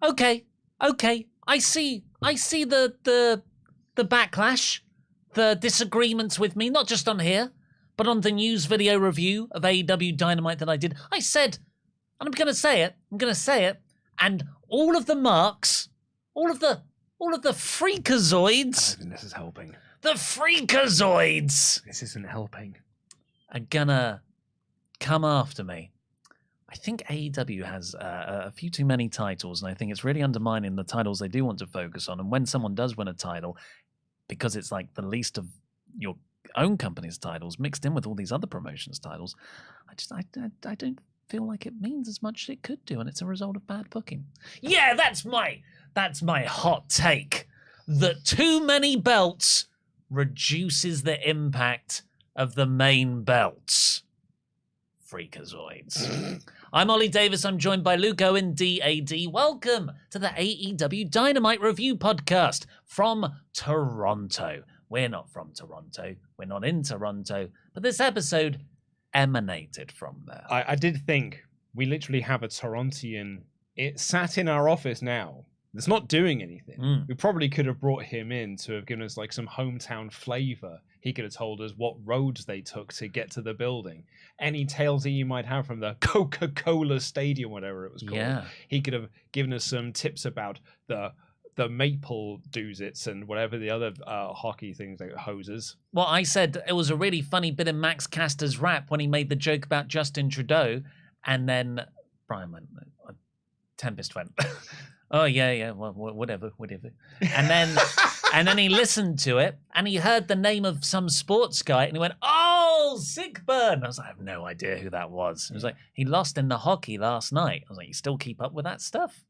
Okay. I see the backlash, the disagreements with me, not just on here, but on the news video review of AEW Dynamite that I did. I said, and I'm going to say it, and all of the marks, all of the freakazoids. I don't think this is helping. The freakazoids. This isn't helping. Are gonna come after me. I think AEW has a few too many titles, and I think it's really undermining the titles they do want to focus on. And when someone does win a title, because it's like the least of your own company's titles mixed in with all these other promotions' titles, I don't feel like it means as much as it could do, and it's a result of bad booking. Yeah, that's my hot take. That too many belts reduces the impact of the main belts. Freakazoids. I'm Ollie Davis. I'm joined by Luke Owen, DAD. Welcome to the AEW Dynamite Review Podcast from Toronto. We're not from Toronto. We're not in Toronto. But this episode emanated from there. I did think we literally have a Torontian. It sat in our office now. It's not doing anything. We probably could have brought him in to have given us like some hometown flavor. He could have told us what roads they took to get to the building. Any tales that you might have from the Coca-Cola Stadium, whatever it was called. Yeah. He could have given us some tips about the maple doozits and whatever the other hockey things, like hoses. Well, I said it was a really funny bit in Max Caster's rap when he made the joke about Justin Trudeau, and then Brian went, Tempest went, oh yeah, well, whatever. And then he listened to it, and he heard the name of some sports guy, and he went, oh, sick burn. I was like, I have no idea who that was. He was like, he lost in the hockey last night. I was like, you still keep up with that stuff?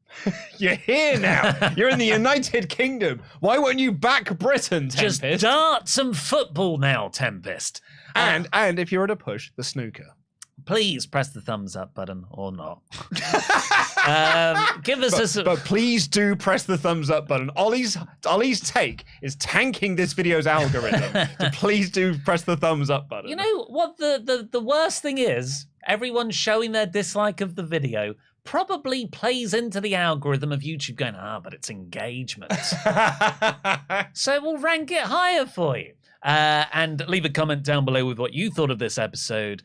You're here now. You're in the United Kingdom. Why won't you back Britain, Tempest? Just dart some football now, Tempest. And if you're at a push, the snooker. Please press the thumbs up button or not. Give us but please do press the thumbs up button. Ollie's take is tanking this video's algorithm. So please do press the thumbs up button. You know what the worst thing is? Everyone showing their dislike of the video probably plays into the algorithm of YouTube going, but it's engagement. So we'll rank it higher for you. And leave a comment down below with what you thought of this episode.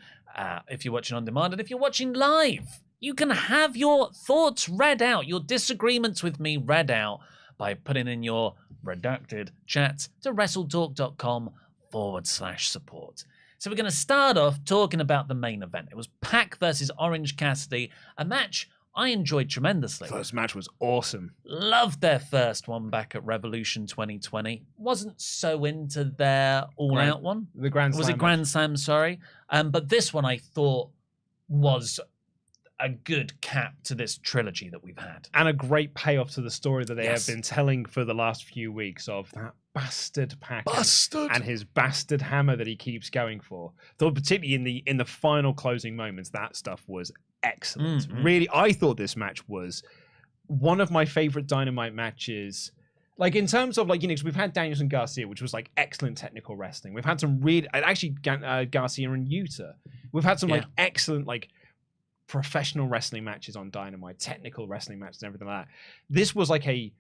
If you're watching on demand, and if you're watching live, you can have your thoughts read out, your disagreements with me read out by putting in your redacted chats to WrestleTalk.com/support. So we're going to start off talking about the main event. It was Pac versus Orange Cassidy, a match I enjoyed tremendously. First match was awesome. Loved their first one back at Revolution 2020. Wasn't so into their all-out one. The Grand Slam. Was it Grand Slam, sorry? But this one I thought was a good cap to this trilogy that we've had. And a great payoff to the story that they have been telling for the last few weeks of that bastard Pac and his bastard hammer that he keeps going for. Though particularly in the final closing moments, that stuff was excellent. Really, I thought this match was one of my favorite Dynamite matches. Like in terms of like, because we've had Danielson Garcia, which was like excellent technical wrestling. We've had some really, actually Garcia and Yuta. We've had some like excellent like professional wrestling matches on Dynamite, technical wrestling matches and everything like that. This was like a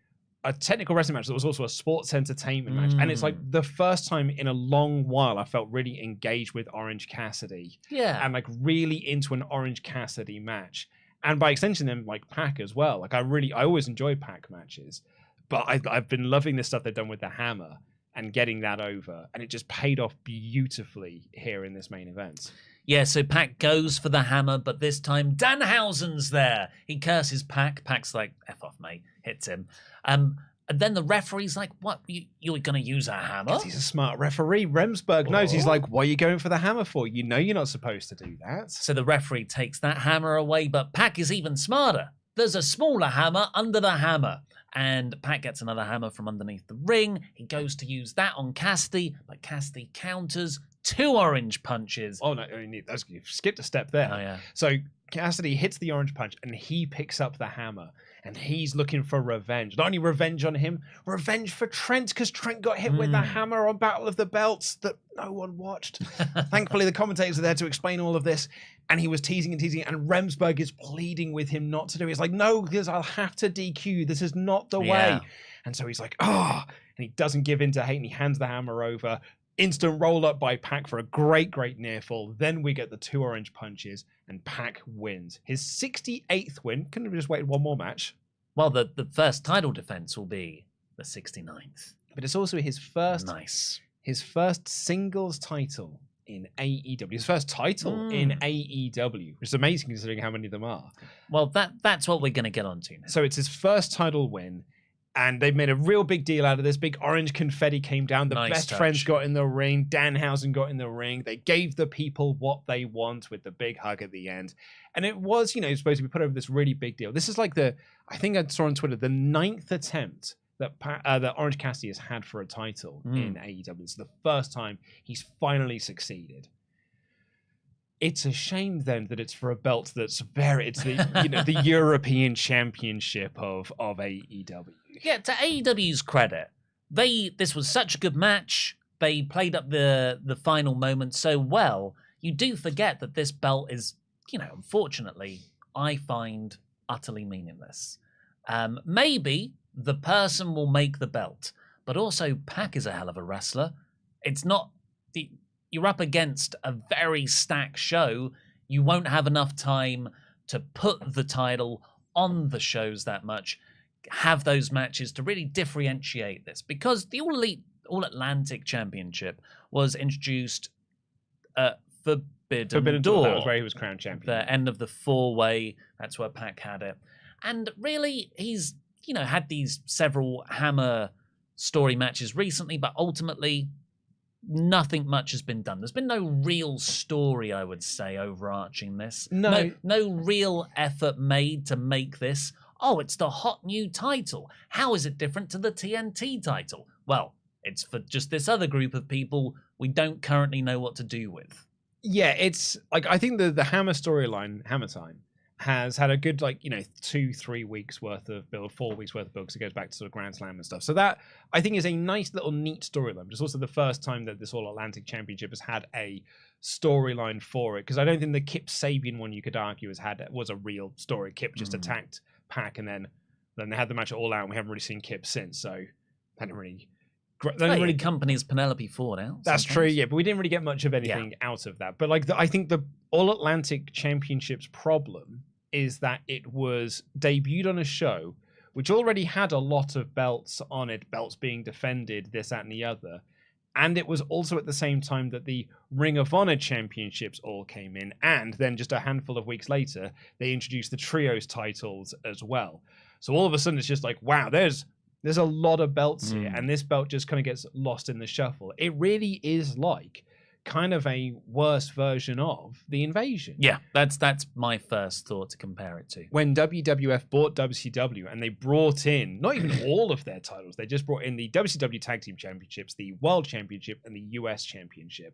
technical wrestling match that was also a sports entertainment match. And it's like the first time in a long while I felt really engaged with Orange Cassidy. Yeah. And like really into an Orange Cassidy match. And by extension then like Pac as well. Like I always enjoyed Pac matches. But I've been loving the stuff they've done with the hammer and getting that over. And it just paid off beautifully here in this main event. Yeah, so Pac goes for the hammer, but this time Danhausen's there. He curses Pac. Pac's like, F off, mate. Hits him. And then the referee's like, what? You're going to use a hammer? 'Cause he's a smart referee. Remsburg knows. He's like, what are you going for the hammer for? You know you're not supposed to do that. So the referee takes that hammer away, but Pac is even smarter. There's a smaller hammer under the hammer. And Pac gets another hammer from underneath the ring. He goes to use that on Cassidy, but Cassidy counters 2 orange punches. Oh, no, you've skipped a step there. Oh, yeah. So Cassidy hits the orange punch and he picks up the hammer and he's looking for revenge. Not only revenge on him, revenge for Trent, because Trent got hit with the hammer on Battle of the Belts that no one watched. Thankfully, the commentators are there to explain all of this. And he was teasing and teasing, and Remsburg is pleading with him not to do it. It's like, no, because I'll have to DQ. This is not the way. And so he's like, and he doesn't give in to hate, and he hands the hammer over. Instant roll up by Pac for a great, great near fall. Then we get the 2 orange punches, and Pac wins. His 68th win. Couldn't have just waited one more match. Well, the first title defense will be the 69th. But it's also his first singles title in AEW. His first title in AEW, which is amazing considering how many of them are. Well, that's what we're going to get onto now. So it's his first title win. And they've made a real big deal out of this. Big orange confetti came down. The best friends got in the ring. Danhausen got in the ring. They gave the people what they want with the big hug at the end. And it was, supposed to be put over this really big deal. This is like I think I saw on Twitter, the 9th attempt that Orange Cassidy has had for a title in AEW. It's the first time he's finally succeeded. It's a shame then that it's for a belt that's it's the the European Championship of AEW. Yeah, to AEW's credit, this was such a good match. They played up the final moment so well. You do forget that this belt is, unfortunately, I find utterly meaningless. Maybe the person will make the belt, but also Pac is a hell of a wrestler. It's not you're up against a very stacked show. You won't have enough time to put the title on the shows that much, have those matches to really differentiate this, because the All Atlantic Championship was introduced at Forbidden Door. That was where he was crowned champion. The end of the 4-way, that's where Pac had it. And really, he's had these several hammer story matches recently, but ultimately nothing much has been done. There's been no real story, I would say, overarching this. No real effort made to make this, it's the hot new title. How is it different to the TNT title? Well, it's for just this other group of people we don't currently know what to do with. Yeah, it's like, I think the Hammer storyline, Hammer Time, has had a good 2-3 weeks worth of build, 4 weeks worth of build, because it goes back to sort of Grand Slam and stuff. So that, I think, is a nice little neat storyline. But it's also the first time that this All Atlantic Championship has had a storyline for it, because I don't think the Kip Sabian one, you could argue, was a real story. Kip just attacked Pac, and then they had the match at All Out, and we haven't really seen Kip since. So that didn't really company's Penelope Ford out. That's true, yeah, but we didn't really get much of anything out of that. But I think the All Atlantic Championship's problem is that it was debuted on a show which already had a lot of belts on it, belts being defended, this, that, and the other. And it was also at the same time that the Ring of Honor Championships all came in. And then just a handful of weeks later, they introduced the Trios titles as well. So all of a sudden, it's just like, wow, there's a lot of belts here. And this belt just kind of gets lost in the shuffle. It really is like kind of a worse version of the Invasion. Yeah, that's my first thought to compare it to. When WWF bought WCW and they brought in not even all of their titles, they just brought in the WCW Tag Team Championships, the World Championship, and the US Championship.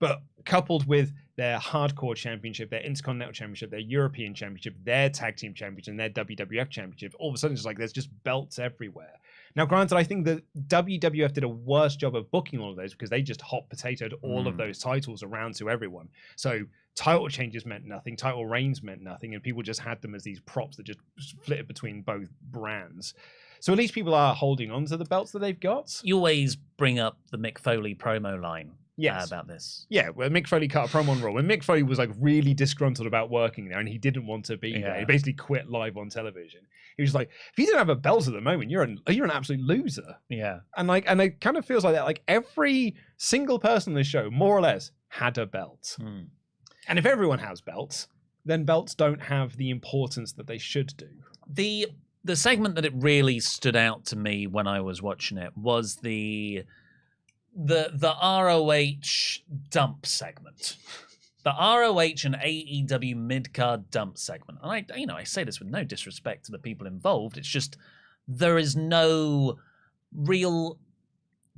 But coupled with their Hardcore Championship, their Intercontinental Championship, their European Championship, their Tag Team Championship, and their WWF Championship, all of a sudden it's like there's just belts everywhere. Now, granted, I think that WWF did a worse job of booking all of those because they just hot potatoed all of those titles around to everyone. So title changes meant nothing, title reigns meant nothing, and people just had them as these props that just flitted between both brands. So at least people are holding on to the belts that they've got. You always bring up the Mick Foley promo line. About this. Yeah, well, Mick Foley cut a promo on Raw. When Mick Foley was really disgruntled about working there and he didn't want to be there, he basically quit live on television. He was like, if you don't have a belt at the moment, you're an absolute loser. Yeah. And it kind of feels like that. Like every single person on this show, more or less, had a belt. And if everyone has belts, then belts don't have the importance that they should do. The segment that it really stood out to me when I was watching it was the ROH dump segment. The ROH and AEW mid-card dump segment. And I say this with no disrespect to the people involved. It's just there is no real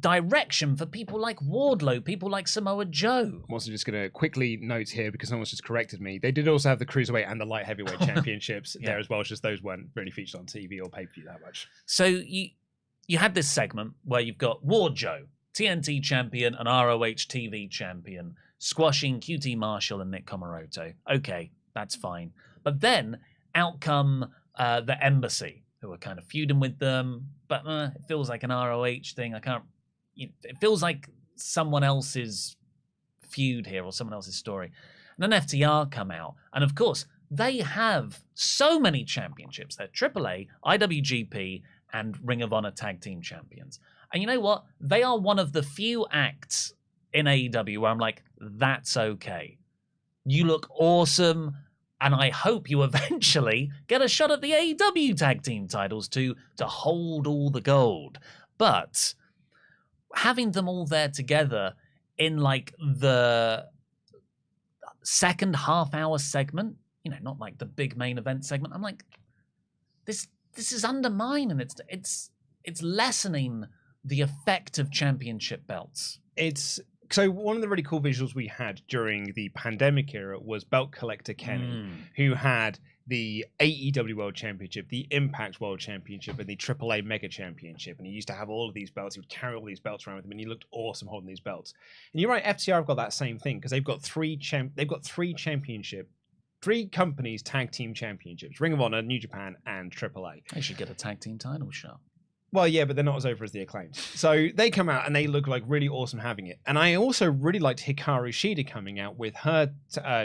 direction for people like Wardlow, people like Samoa Joe. I'm also just going to quickly note here, because someone's just corrected me. They did also have the Cruiserweight and the Light Heavyweight Championships there as well. It's just those weren't really featured on TV or pay-per-view that much. So you had this segment where you've got Ward Joe, TNT champion and ROH TV champion, squashing QT Marshall and Nick Comoroto. Okay, that's fine. But then out come the Embassy, who are kind of feuding with them, but it feels like an ROH thing. It feels like someone else's feud here or someone else's story. And then FTR come out. And of course, they have so many championships. They're AAA, IWGP, and Ring of Honor Tag Team Champions. And you know what? They are one of the few acts in AEW where I'm like, that's okay. You look awesome. And I hope you eventually get a shot at the AEW Tag Team titles to hold all the gold. But having them all there together in like the second half-hour segment, not like the big main event segment, I'm like, this is undermining. It's lessening the effect of championship belts. So one of the really cool visuals we had during the pandemic era was Belt Collector Kenny, who had the AEW World Championship, the Impact World Championship, and the AAA Mega Championship. And he used to have all of these belts. He would carry all these belts around with him, and he looked awesome holding these belts. And you're right, FTR have got that same thing, because they've got three companies tag team championships: Ring of Honor, New Japan, and AAA. They should get a tag team title shot. Well, yeah, but they're not as over as the Acclaimed. So they come out and they look like really awesome having it. And I also really liked Hikaru Shida coming out with her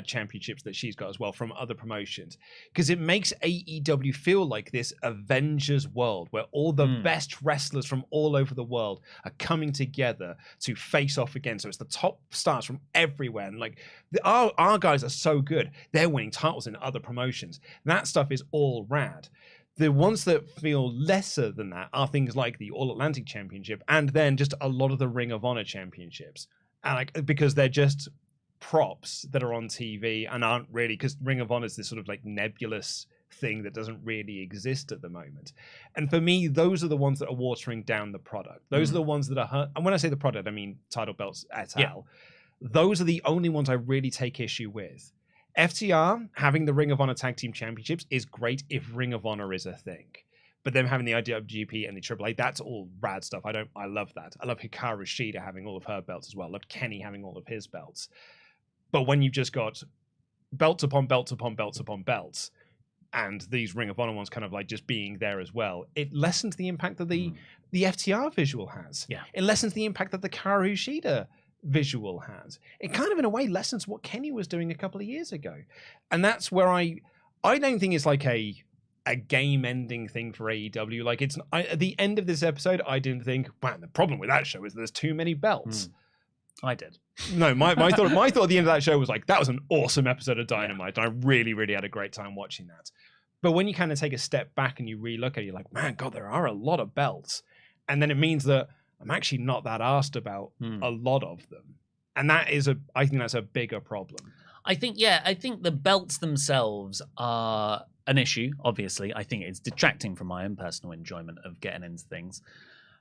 championships that she's got as well from other promotions, because it makes AEW feel like this Avengers world where all the best wrestlers from all over the world are coming together to face off again. So it's the top stars from everywhere. And like our guys are so good. They're winning titles in other promotions. That stuff is all rad. The ones that feel lesser than that are things like the All Atlantic Championship and then just a lot of the Ring of Honor Championships. And because they're just props that are on TV and aren't really, because Ring of Honor is this sort of like nebulous thing that doesn't really exist at the moment. And for me, those are the ones that are watering down the product. Those are the ones that are, and when I say the product, I mean title belts et al. Those are the only ones I really take issue with. FTR having the Ring of Honor Tag Team Championships is great if Ring of Honor is a thing. But them having the IWGP and the AAA, that's all rad stuff. I love that. I love Hikaru Shida having all of her belts as well. I love Kenny having all of his belts. But when you've just got belts upon belts upon belts upon belts, and these Ring of Honor ones kind of like just being there as well, it lessens the impact that the FTR visual has. Yeah. It lessens the impact that the Hikaru Shida visual has. It kind of in a way lessens what Kenny was doing a couple of years ago. And that's where I don't think it's like a game ending thing for AEW. Like at the end of this episode, I didn't think, man, the problem with that show is there's too many belts. I did. No, my thought at the end of that show was like, that was an awesome episode of Dynamite. I really, really had a great time watching that. But when you kind of take a step back and you re-look at it, you're like, man, God, there are a lot of belts. And then it means that I'm actually not that asked about a lot of them. And I think that's a bigger problem. I think the belts themselves are an issue, obviously. I think it's detracting from my own personal enjoyment of getting into things.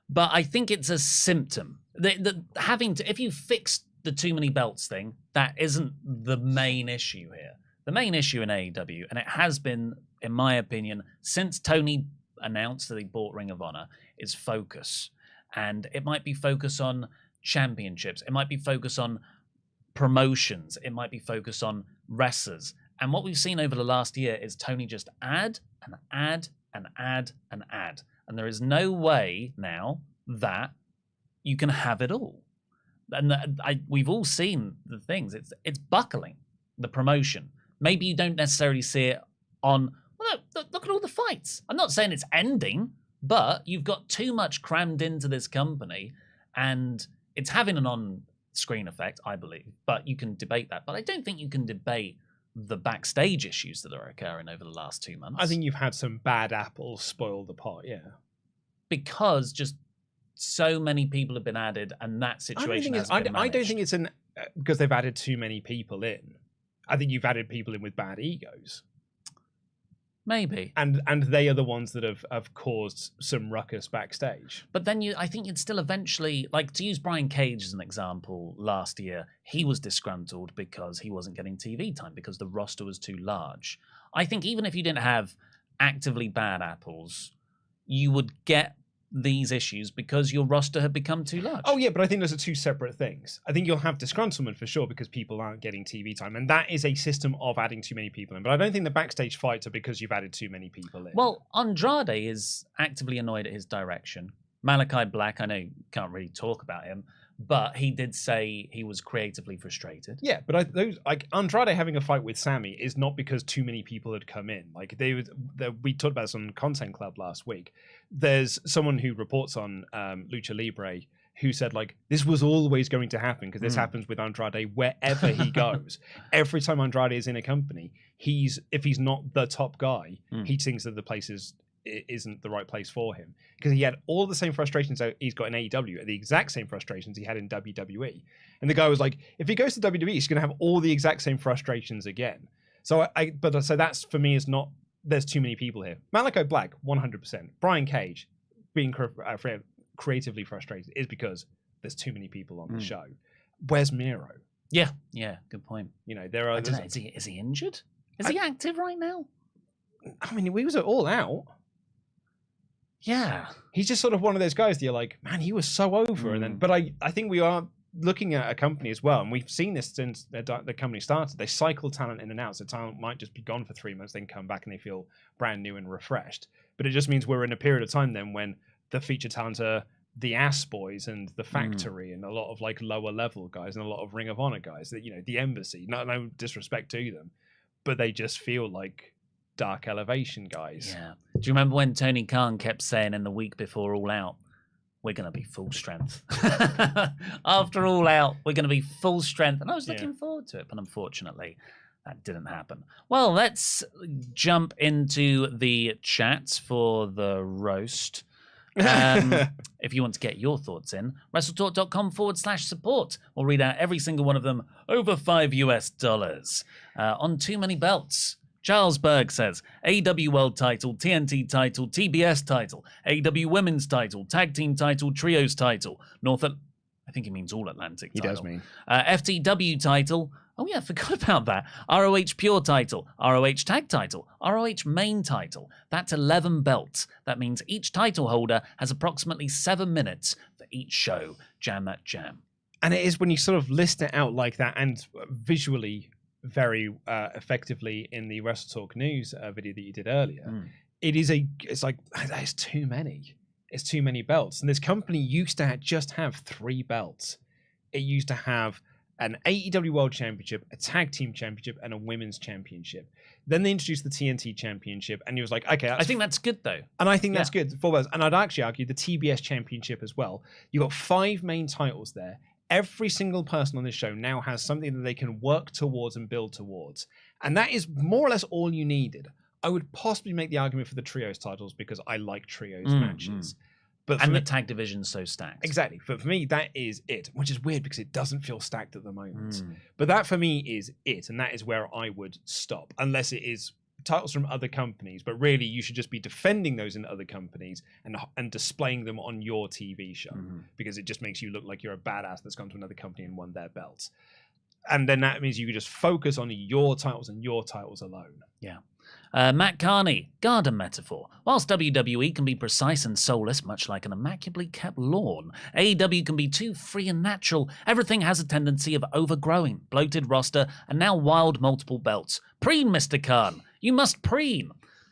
But I think it's a symptom. If you fix the too many belts thing, that isn't the main issue here. The main issue in AEW, and it has been, in my opinion, since Tony announced that he bought Ring of Honor, is focus. And it might be focus on championships. It might be focus on promotions. It might be focus on wrestlers. And what we've seen over the last year is Tony just add and add and add and add. And there is no way now that you can have it all. And we've all seen the things. It's buckling, the promotion. Maybe you don't necessarily see it on, well, look at all the fights. I'm not saying it's ending, but you've got too much crammed into this company, and it's having an on-screen effect, I believe. But you can debate that. But I don't think you can debate the backstage issues that are occurring over the last 2 months. I think you've had some bad apples spoil the pot, yeah. Because just so many people have been added, and that situation has been managed. I don't think it's because they've added too many people in. I think you've added people in with bad egos. Maybe. And they are the ones that have caused some ruckus backstage. But then I think you'd still eventually, like, to use Brian Cage as an example, last year, he was disgruntled because he wasn't getting TV time because the roster was too large. I think even if you didn't have actively bad apples, you would get these issues because your roster had become too large. Oh yeah, but I think those are two separate things. I think you'll have disgruntlement for sure because people aren't getting TV time, and that is a system of adding too many people in. But I don't think the backstage fights are because you've added too many people in. Well, Andrade is actively annoyed at his direction. Malachi Black, I know you can't really talk about him, but he did say he was creatively frustrated. Yeah, but Andrade having a fight with Sammy is not because too many people had come in. Like we talked about this on Content Club last week. There's someone who reports on Lucha Libre who said, like, this was always going to happen because this happens with Andrade wherever he goes. Every time Andrade is in a company, if he's not the top guy, he thinks that the place isn't the right place for him, because he had all the same frustrations that he's got in AEW, the exact same frustrations he had in WWE. And the guy was like, if he goes to WWE, he's going to have all the exact same frustrations again. So so that's, for me, is not, there's too many people here. Malachi Black, 100%. Brian Cage being creatively frustrated is because there's too many people on the show. Where's Miro? Yeah, good point. You know, there are. I don't know, is he injured? Is he active right now? I mean, we was all out. Yeah, he's just sort of one of those guys that you're like, man, he was so over. And then, but I think we are looking at a company as well, and we've seen this since the company started. They cycle talent in and out, so talent might just be gone for 3 months, then come back and they feel brand new and refreshed. But it just means we're in a period of time then when the featured talent are the Ass Boys and the Factory and a lot of like lower level guys and a lot of Ring of Honor guys that, you know, the Embassy. No disrespect to them, but they just feel like Dark Elevation guys. Yeah. Do you remember when Tony Khan kept saying in the week before All Out, we're going to be full strength? After All Out, we're going to be full strength. And I was looking forward to it, but unfortunately, that didn't happen. Well, let's jump into the chats for the roast. If you want to get your thoughts in, WrestleTalk.com/support. We'll read out every single one of them over $5 on Too Many Belts. Charles Berg says, AEW World title, TNT title, TBS title, AEW Women's title, Tag Team title, Trios title, I think he means All Atlantic title. He does mean. FTW title. Oh yeah, I forgot about that. ROH Pure title, ROH Tag title, ROH Main title. That's 11 belts. That means each title holder has approximately 7 minutes for each show. Jam that jam. And it is when you sort of list it out like that and visually very effectively in the WrestleTalk News video that you did earlier, it's like, there's too many. It's too many belts. And this company used to just have 3 belts. It used to have an AEW World Championship, a Tag Team Championship, and a Women's Championship. Then they introduced the TNT Championship, and he was like, okay, I think that's good, though. And I think that's good. 4 belts. And I'd actually argue the TBS Championship as well. You've got 5 main titles there. Every single person on this show now has something that they can work towards and build towards. And that is more or less all you needed. I would possibly make the argument for the Trios titles because I like Trios matches. But the tag division's so stacked. Exactly. But for me, that is it, which is weird because it doesn't feel stacked at the moment. But that for me is it. And that is where I would stop, unless it is titles from other companies. But really, you should just be defending those in other companies and displaying them on your TV show because it just makes you look like you're a badass that's gone to another company and won their belts. And then that means you can just focus on your titles and your titles alone. Yeah. Matt Carney, garden metaphor. Whilst WWE can be precise and soulless, much like an immaculately kept lawn, AEW can be too free and natural. Everything has a tendency of overgrowing, bloated roster, and now wild multiple belts. Preen, Mr. Khan. You must preen.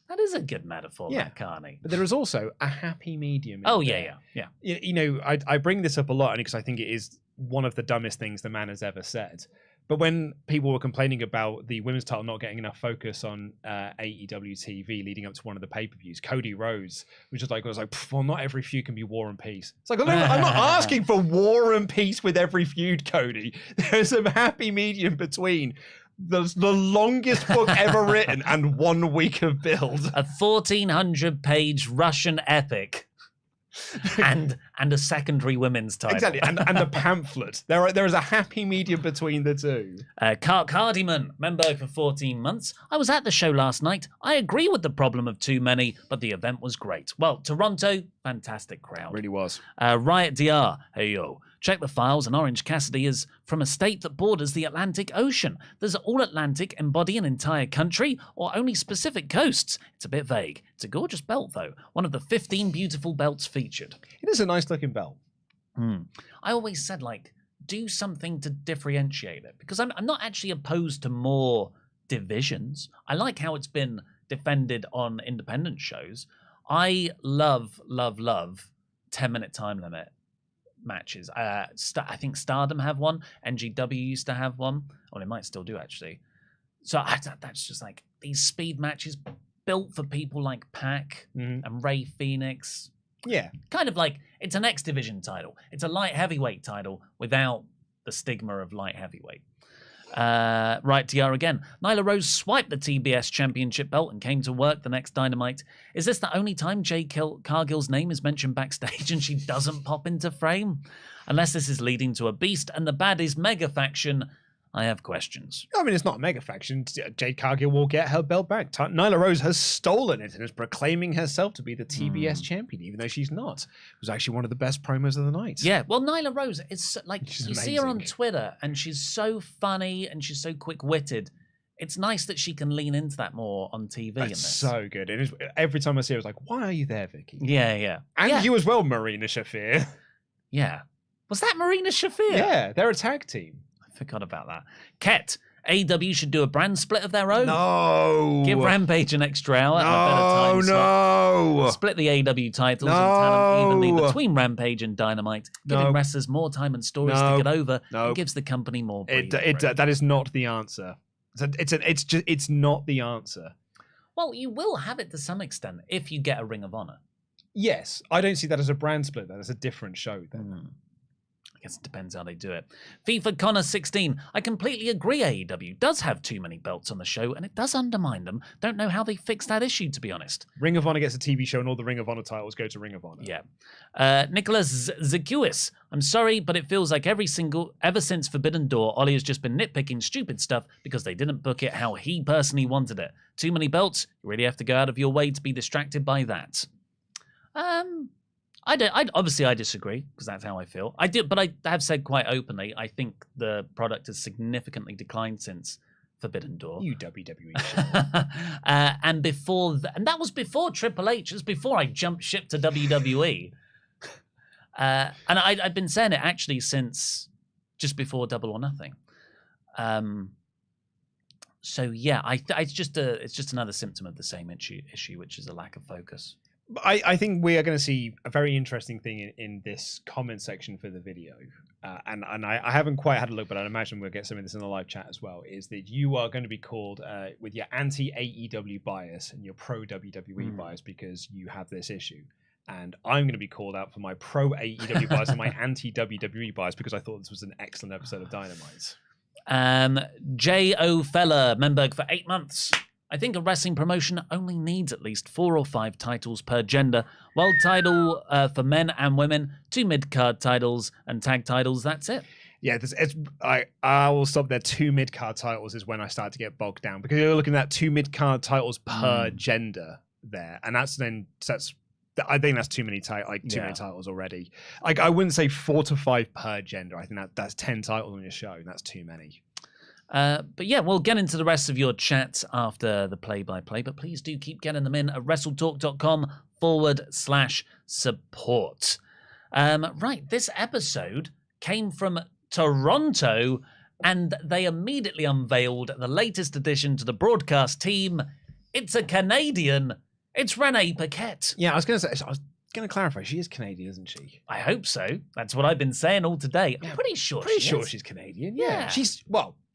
That is a good metaphor, Matt Carney. But there is also a happy medium. Yeah. You know, I bring this up a lot because I think it is one of the dumbest things the man has ever said. But when people were complaining about the women's title not getting enough focus on AEW TV leading up to one of the pay-per-views, Cody Rhodes, which was like, well, not every feud can be war and peace. It's like, I'm not asking for war and peace with every feud, Cody. There's a happy medium between the longest book ever written and 1 week of build. A 1,400-page Russian epic. and a secondary women's title. Exactly, and a pamphlet. There is a happy medium between the two. Clark Hardiman, member for 14 months. I was at the show last night. I agree with the problem of too many, but the event was great. Well, Toronto, fantastic crowd. Really was. Riot DR, hey yo. Check the files, and Orange Cassidy is from a state that borders the Atlantic Ocean. Does All Atlantic embody an entire country or only specific coasts? It's a bit vague. It's a gorgeous belt, though. One of the 15 beautiful belts featured. It is a nice-looking belt. I always said, like, do something to differentiate it, because I'm not actually opposed to more divisions. I like how it's been defended on independent shows. I love 10-minute time limit matches. I think Stardom have one. NGW used to have one. Well, they might still do, actually. So that's just like these speed matches built for people like Pac and Ray Phoenix. Yeah. Kind of like, it's an X Division title. It's a light heavyweight title without the stigma of light heavyweight. Right, TR again. Nyla Rose swiped the TBS championship belt and came to work the next Dynamite. Is this the only time Jade Cargill's name is mentioned backstage and she doesn't pop into frame? Unless this is leading to a Beast and the Baddies mega faction, I have questions. I mean, it's not a mega faction. Jade Cargill will get her belt back. Nyla Rose has stolen it and is proclaiming herself to be the TBS champion, even though she's not. It was actually one of the best promos of the night. Yeah, well, Nyla Rose is like, She's you see amazing. her on Twitter and she's so funny and she's so quick-witted. It's nice that she can lean into that more on TV. That's so good. And every time I see her, I was like, why are you there, Vicky? Yeah. And you as well, Marina Shafir. Yeah. Was that Marina Shafir? Yeah, they're a tag team. I forgot about that. Ket, AEW should do a brand split of their own. No. Give Rampage an extra hour and a better time slot. Split the AEW titles and talent evenly between Rampage and Dynamite, giving wrestlers more time and stories to get over, and gives the company more breathing room. That is not the answer. It's not the answer. Well, you will have it to some extent if you get a Ring of Honor. Yes, I don't see that as a brand split. That is a different show then. I guess it depends how they do it. FIFA Connor 16. I completely agree AEW does have too many belts on the show, and it does undermine them. Don't know how they fix that issue, to be honest. Ring of Honor gets a TV show, and all the Ring of Honor titles go to Ring of Honor. Yeah. Nicholas Zakiewicz. I'm sorry, but it feels like ever since Forbidden Door, Ollie has just been nitpicking stupid stuff because they didn't book it how he personally wanted it. Too many belts. You really have to go out of your way to be distracted by that. I disagree because that's how I feel. But I have said quite openly, I think the product has significantly declined since Forbidden Door. You WWE shit. And that was before Triple H. It was before I jumped ship to WWE. And I've been saying it actually since just before Double or Nothing. So yeah, it's just another symptom of the same issue, which is a lack of focus. I think we are going to see a very interesting thing in this comment section for the video. And I haven't quite had a look, but I imagine we'll get some of this in the live chat as well, is that you are going to be called with your anti-AEW bias and your pro-WWE bias because you have this issue. And I'm going to be called out for my pro-AEW bias and my anti-WWE bias because I thought this was an excellent episode of Dynamite. J.O. Fella, Memberg for 8 months. I think a wrestling promotion only needs at least 4 or 5 titles per gender. World title for men and women, 2 mid-card titles and tag titles, that's it. Yeah, I will stop there. 2 mid-card titles is when I start to get bogged down because you're looking at 2 mid-card titles per gender there. And I think that's too many many titles already. Like, I wouldn't say 4 to 5 per gender. I think that's 10 titles on your show, and that's too many. But yeah, we'll get into the rest of your chats after the play-by-play, but please do keep getting them in at WrestleTalk.com/support. Right, this episode came from Toronto, and they immediately unveiled the latest addition to the broadcast team. It's a Canadian. It's Renee Paquette. Yeah, I was going to clarify. She is Canadian, isn't she? I hope so. That's what I've been saying all today. I'm pretty sure she's Canadian. Yeah.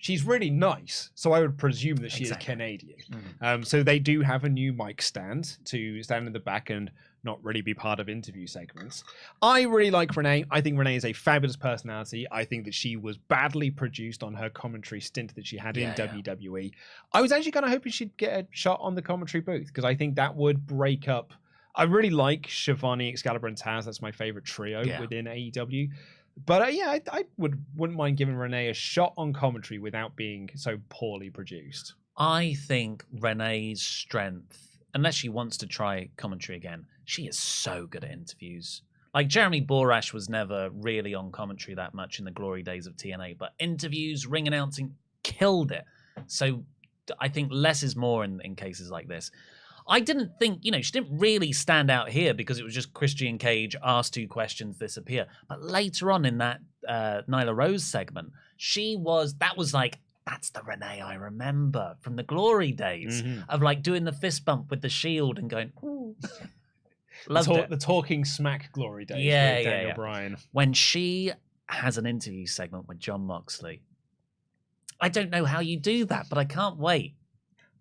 She's really nice, so I would presume that she is Canadian. So they do have a new mic stand to stand in the back and not really be part of interview segments. I really like Renee. I think Renee is a fabulous personality. I think that she was badly produced on her commentary stint that she had in WWE. I was actually kind of hoping she'd get a shot on the commentary booth because I think that would break up. I really like Shivani, Excalibur, and Taz. That's my favorite trio within AEW. But I wouldn't mind giving Renee a shot on commentary without being so poorly produced. I think Renee's strength, unless she wants to try commentary again, she is so good at interviews. Like Jeremy Borash was never really on commentary that much in the glory days of TNA, but interviews, ring announcing, killed it. So I think less is more in cases like this. I didn't think, she didn't really stand out here because it was just Christian Cage, ask 2 questions, disappear. But later on in that Nyla Rose segment, that was like, that's the Renee I remember from the glory days of like doing the fist bump with the Shield and going, ooh. Loved it. The talking smack glory days with Daniel Bryan. When she has an interview segment with Jon Moxley, I don't know how you do that, but I can't wait.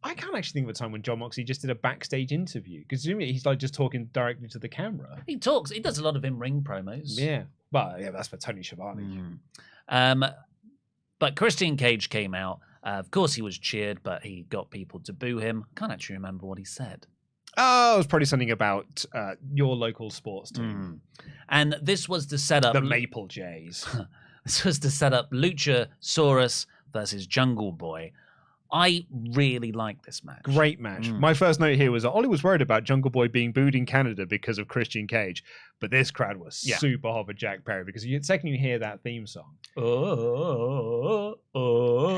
I can't actually think of a time when Jon Moxley just did a backstage interview because he's like just talking directly to the camera. He does a lot of in-ring promos. Yeah, but that's for Tony Schiavone. But Christian Cage came out. Of course, he was cheered, but he got people to boo him. Can't actually remember what he said. Oh, it was probably something about your local sports team. And this was to set up the Maple Jays. This was to set up Luchasaurus versus Jungle Boy. I really like this match. Great match. My first note here was that Ollie was worried about Jungle Boy being booed in Canada because of Christian Cage, but this crowd was super hot for Jack Perry because the second you hear that theme song,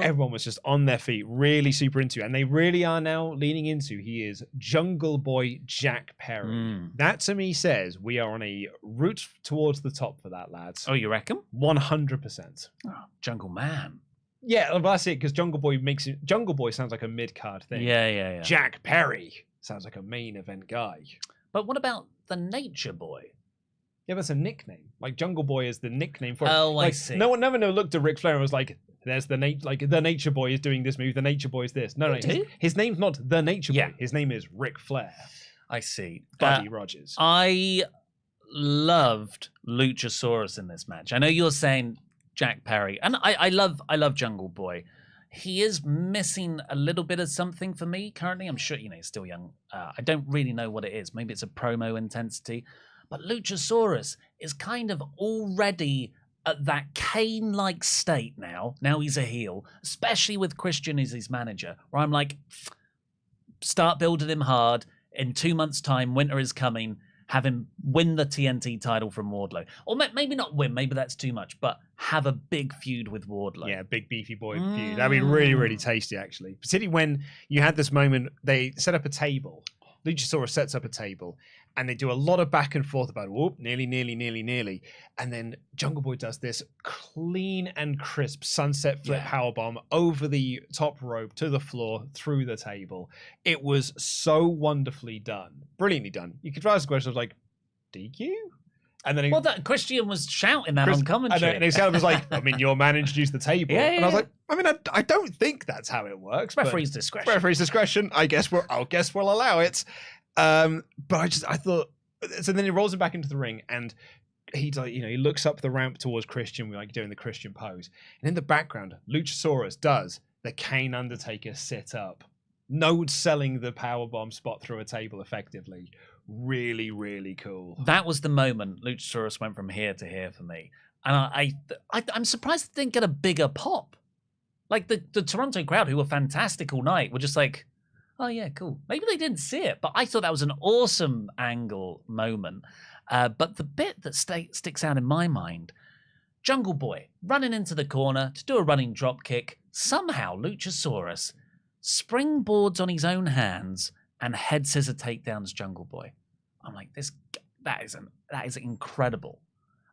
everyone was just on their feet, really super into it, and they really are now leaning into he is Jungle Boy Jack Perry. That to me says we are on a route towards the top for that, lads. Oh, you reckon? 100%. Oh, Jungle Man. Yeah, well, that's it, because Jungle Boy sounds like a mid-card thing. Yeah. Jack Perry sounds like a main event guy. But what about the Nature Boy? Yeah, that's a nickname. Like, Jungle Boy is the nickname for it. Oh, like, I see. No one never looked at Ric Flair and was like, there's the Nature Boy is doing this move, the Nature Boy is this. No, his name's not the Nature Boy. His name is Ric Flair. I see. Buddy Rogers. I loved Luchasaurus in this match. I know you're saying Jack Perry, and I love Jungle Boy. He is missing a little bit of something for me currently. I'm sure he's still young. I don't really know what it is. Maybe it's a promo intensity, but Luchasaurus is kind of already at that Kane-like state now. Now he's a heel, especially with Christian as his manager, where I'm like, start building him hard. In 2 months' time, winter is coming. Have him win the TNT title from Wardlow. Or maybe not win, maybe that's too much, but have a big feud with Wardlow. Yeah, big beefy boy feud. That'd be really, really tasty, actually. Particularly when you had this moment, they set up a table. Luchasaurus sets up a table, and they do a lot of back and forth about, whoop, nearly. And then Jungle Boy does this clean and crisp sunset flip powerbomb over the top rope to the floor, through the table. It was so wonderfully done. Brilliantly done. You could ask the question, I was like, DQ? And then that Christian was shouting that on commentary. And Excalibur was like, your man introduced the table. And I was like, I don't think that's how it works. Referee's discretion. Referee's discretion. I guess we'll allow it. But I thought, so then he rolls him back into the ring, and he's like, he looks up the ramp towards Christian, like doing the Christian pose. And in the background, Luchasaurus does the Kane Undertaker sit up. No selling the powerbomb spot through a table effectively. Really, really cool. That was the moment Luchasaurus went from here to here for me. And I'm surprised it didn't get a bigger pop. Like the Toronto crowd, who were fantastic all night, were just like, oh yeah, cool. Maybe they didn't see it, but I thought that was an awesome angle moment. But the bit that sticks out in my mind, Jungle Boy running into the corner to do a running drop kick. Somehow Luchasaurus springboards on his own hands and head scissor takedowns Jungle Boy. I'm like, that is incredible.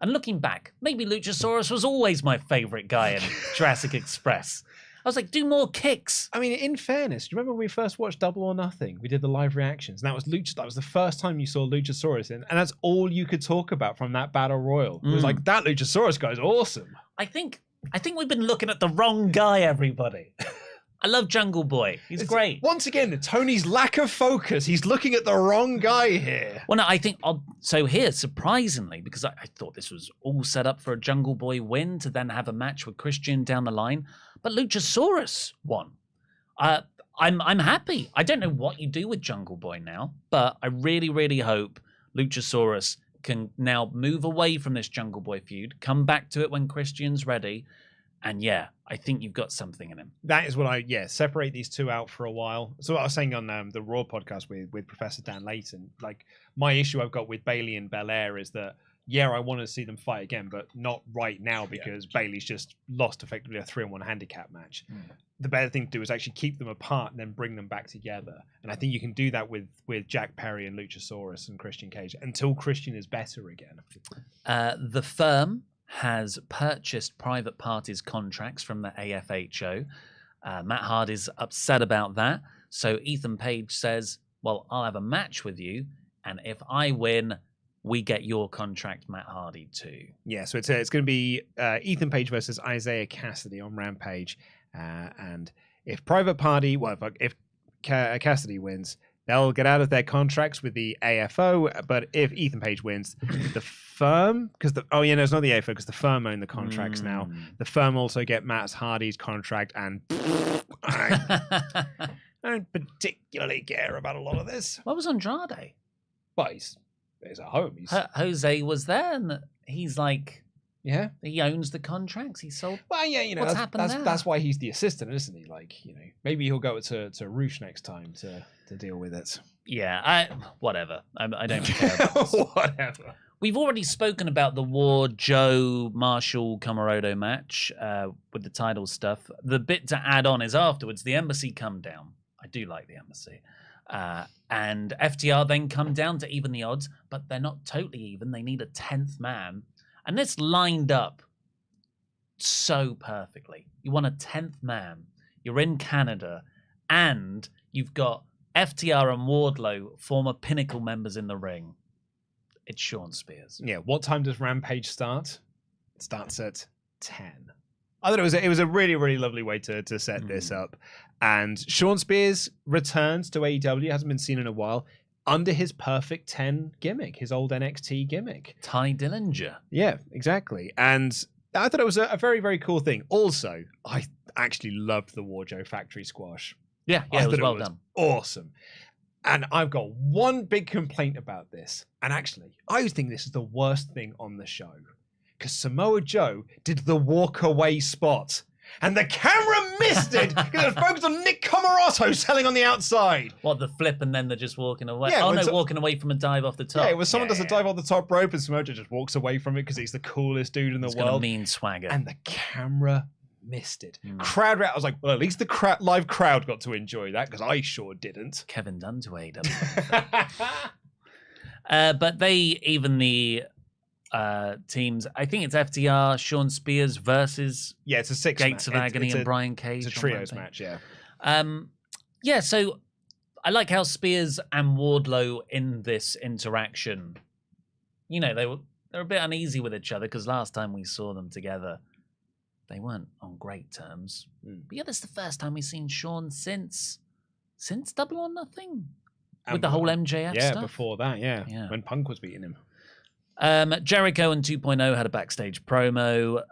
And looking back, maybe Luchasaurus was always my favorite guy in Jurassic Express. I was like, do more kicks. I mean, in fairness, do you remember when we first watched Double or Nothing? We did the live reactions, and that was the first time you saw Luchasaurus, and that's all you could talk about from that battle royal. It was like, that Luchasaurus guy's awesome. I think we've been looking at the wrong guy, everybody. I love Jungle Boy. He's great. Once again, Tony's lack of focus. He's looking at the wrong guy here. Well, no, I think so. Here, surprisingly, because I thought this was all set up for a Jungle Boy win to then have a match with Christian down the line, but Luchasaurus won. I'm happy. I don't know what you do with Jungle Boy now, but I really, really hope Luchasaurus can now move away from this Jungle Boy feud, come back to it when Christian's ready, and yeah, I think you've got something in him. That is what separate these two out for a while. So what I was saying on the Raw podcast with Professor Dan Layton, like my issue I've got with Bayley and Belair is that, yeah, I want to see them fight again, but not right now because Bayley's just lost effectively a 3-on-1 handicap match. The better thing to do is actually keep them apart and then bring them back together. And I think you can do that with Jack Perry and Luchasaurus and Christian Cage until Christian is better again. The firm has purchased Private Party's contracts from the AFHO. Matt Hardy's upset about that. So Ethan Page says, well, I'll have a match with you, and if I win, we get your contract, Matt Hardy, too. Yeah, so it's going to be Ethan Page versus Isaiah Cassidy on Rampage. And if Private Party, if Cassidy wins, they'll get out of their contracts with the AFO. But if Ethan Page wins, the firm, because it's not the AFO because the firm own the contracts now. The firm also get Matt Hardy's contract, and I don't particularly care about a lot of this. What was Andrade? Well, he's at home. Jose was there, and he's like, yeah, he owns the contracts. He sold. Well, yeah, what's happened there? That's why he's the assistant, isn't he? Like, maybe he'll go to Roosh next time to deal with it. Yeah, whatever. I don't care about this. Whatever. We've already spoken about the War Joe Marshall Comorodo match with the title stuff. The bit to add on is afterwards the Embassy come down. I do like the Embassy. And FTR then come down to even the odds, but they're not totally even. They need a 10th man. And this lined up so perfectly. You want a 10th man. You're in Canada, and you've got FTR and Wardlow, former Pinnacle members in the ring. It's Sean Spears. Yeah. What time does Rampage start? It starts at 10. I thought it was a really, really lovely way to set this up. And Sean Spears returns to AEW, hasn't been seen in a while, under his Perfect 10 gimmick, his old NXT gimmick. Ty Dillinger. Yeah, exactly. And I thought it was a very, very cool thing. Also, I actually loved the Warjo Factory Squash. Yeah, it was well done. Awesome. And I've got one big complaint about this. And actually, I think this is the worst thing on the show. Because Samoa Joe did the walk away spot. And the camera missed it because it was focused on Nick Comoroto selling on the outside. What, the flip and then they're just walking away? Yeah, walking away from a dive off the top. Yeah, when someone does a dive off the top rope and Samoa Joe just walks away from it because he's the coolest dude in the world. Got a mean swagger. And the camera missed it. Crowd, I was like, well, at least the live crowd got to enjoy that because I sure didn't. Kevin Dunn to AEW. But they even the teams. I think it's FTR, Sean Spears versus it's a six Gates of Agony and Brian Cage. It's a trios match, yeah. Yeah, so I like how Spears and Wardlow in this interaction, they're a bit uneasy with each other because last time we saw them together, they weren't on great terms. But yeah, this is the first time we've seen Sean since Double or Nothing with the whole MJF stuff. Yeah, before that, yeah, when Punk was beating him. Jericho and 2.0 had a backstage promo.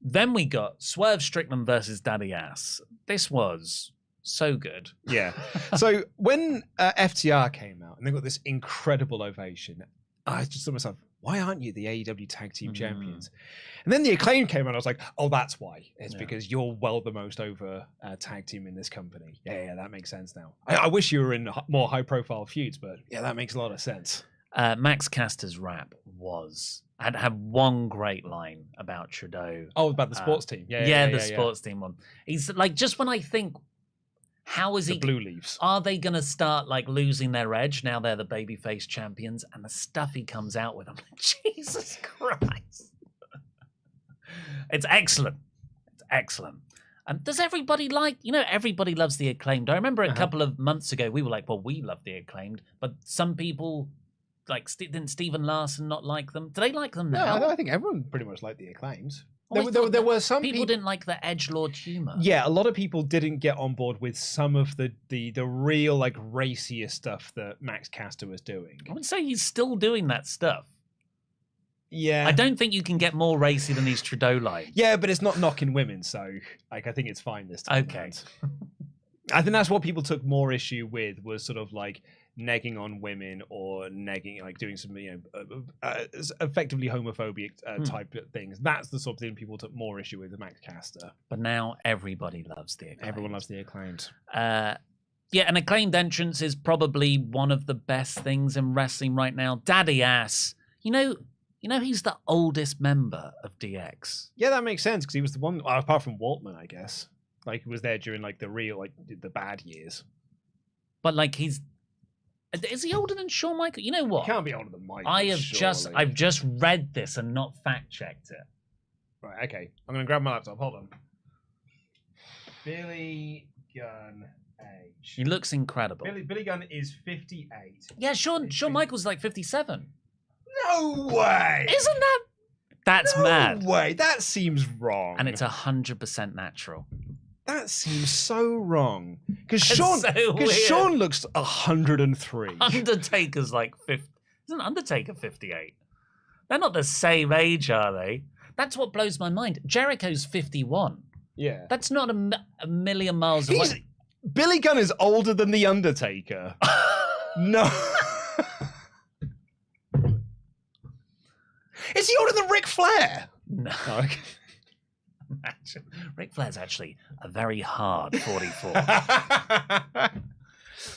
Then we got Swerve Strickland versus Daddy Ass. This was so good. Yeah. So when FTR came out and they got this incredible ovation, I just thought to myself, why aren't you the AEW Tag Team Champions? And then the Acclaim came out and I was like, oh, that's why. It's because you're the most over tag team in this company. Yeah, that makes sense now. I wish you were in more high-profile feuds, but yeah, that makes a lot of sense. Max Caster's rap had one great line about Trudeau. Oh, about the sports team. The sports team one. He's like, just when I think, how is the Blue Leaves? Are they going to start like losing their edge now they're the babyface champions? And the stuff he comes out with, I'm like, Jesus Christ. It's excellent. It's excellent. Does everybody everybody loves the Acclaimed. I remember a couple of months ago, we were like, well, we love the Acclaimed, but some people, like, didn't Stephen Larson not like them? Do they like them now? No, I think everyone pretty much liked the Acclaimed. There were some people didn't like the edgelord humor. Yeah, a lot of people didn't get on board with some of the real like racier stuff that Max Caster was doing. I would say he's still doing that stuff. Yeah, I don't think you can get more racy than these Trudeau lines. Yeah, but it's not knocking women, so like I think it's fine this time. Okay. I think that's what people took more issue with, was sort of like negging on women or negging, like doing some, effectively homophobic type of things. That's the sort of thing people took more issue with Max Caster. But now everybody loves the Acclaimed. Everyone loves the Acclaimed. Yeah, an Acclaimed entrance is probably one of the best things in wrestling right now. Daddy Ass. You know he's the oldest member of DX. Yeah, that makes sense, because he was the one, apart from Waltman, I guess. Like, he was there during, like, the real, like, the bad years. But, like, is he older than Shawn Michaels? You know what? He can't be older than Michaels, I've just read this and not fact-checked it. Right, okay. I'm going to grab my laptop. Hold on. Billy Gunn age. He looks incredible. Billy Gunn is 58. Yeah, Shawn Michaels is like 57. No way! Isn't that... That's mad. No way. That seems wrong. And it's 100% natural. That seems so wrong. Because Shawn looks 103. Undertaker's like 50. Isn't Undertaker 58? They're not the same age, are they? That's what blows my mind. Jericho's 51. Yeah. That's not a million miles away. Billy Gunn is older than The Undertaker. No. Is he older than Ric Flair? No. Oh, okay. Imagine. Ric Flair's actually a very hard 44.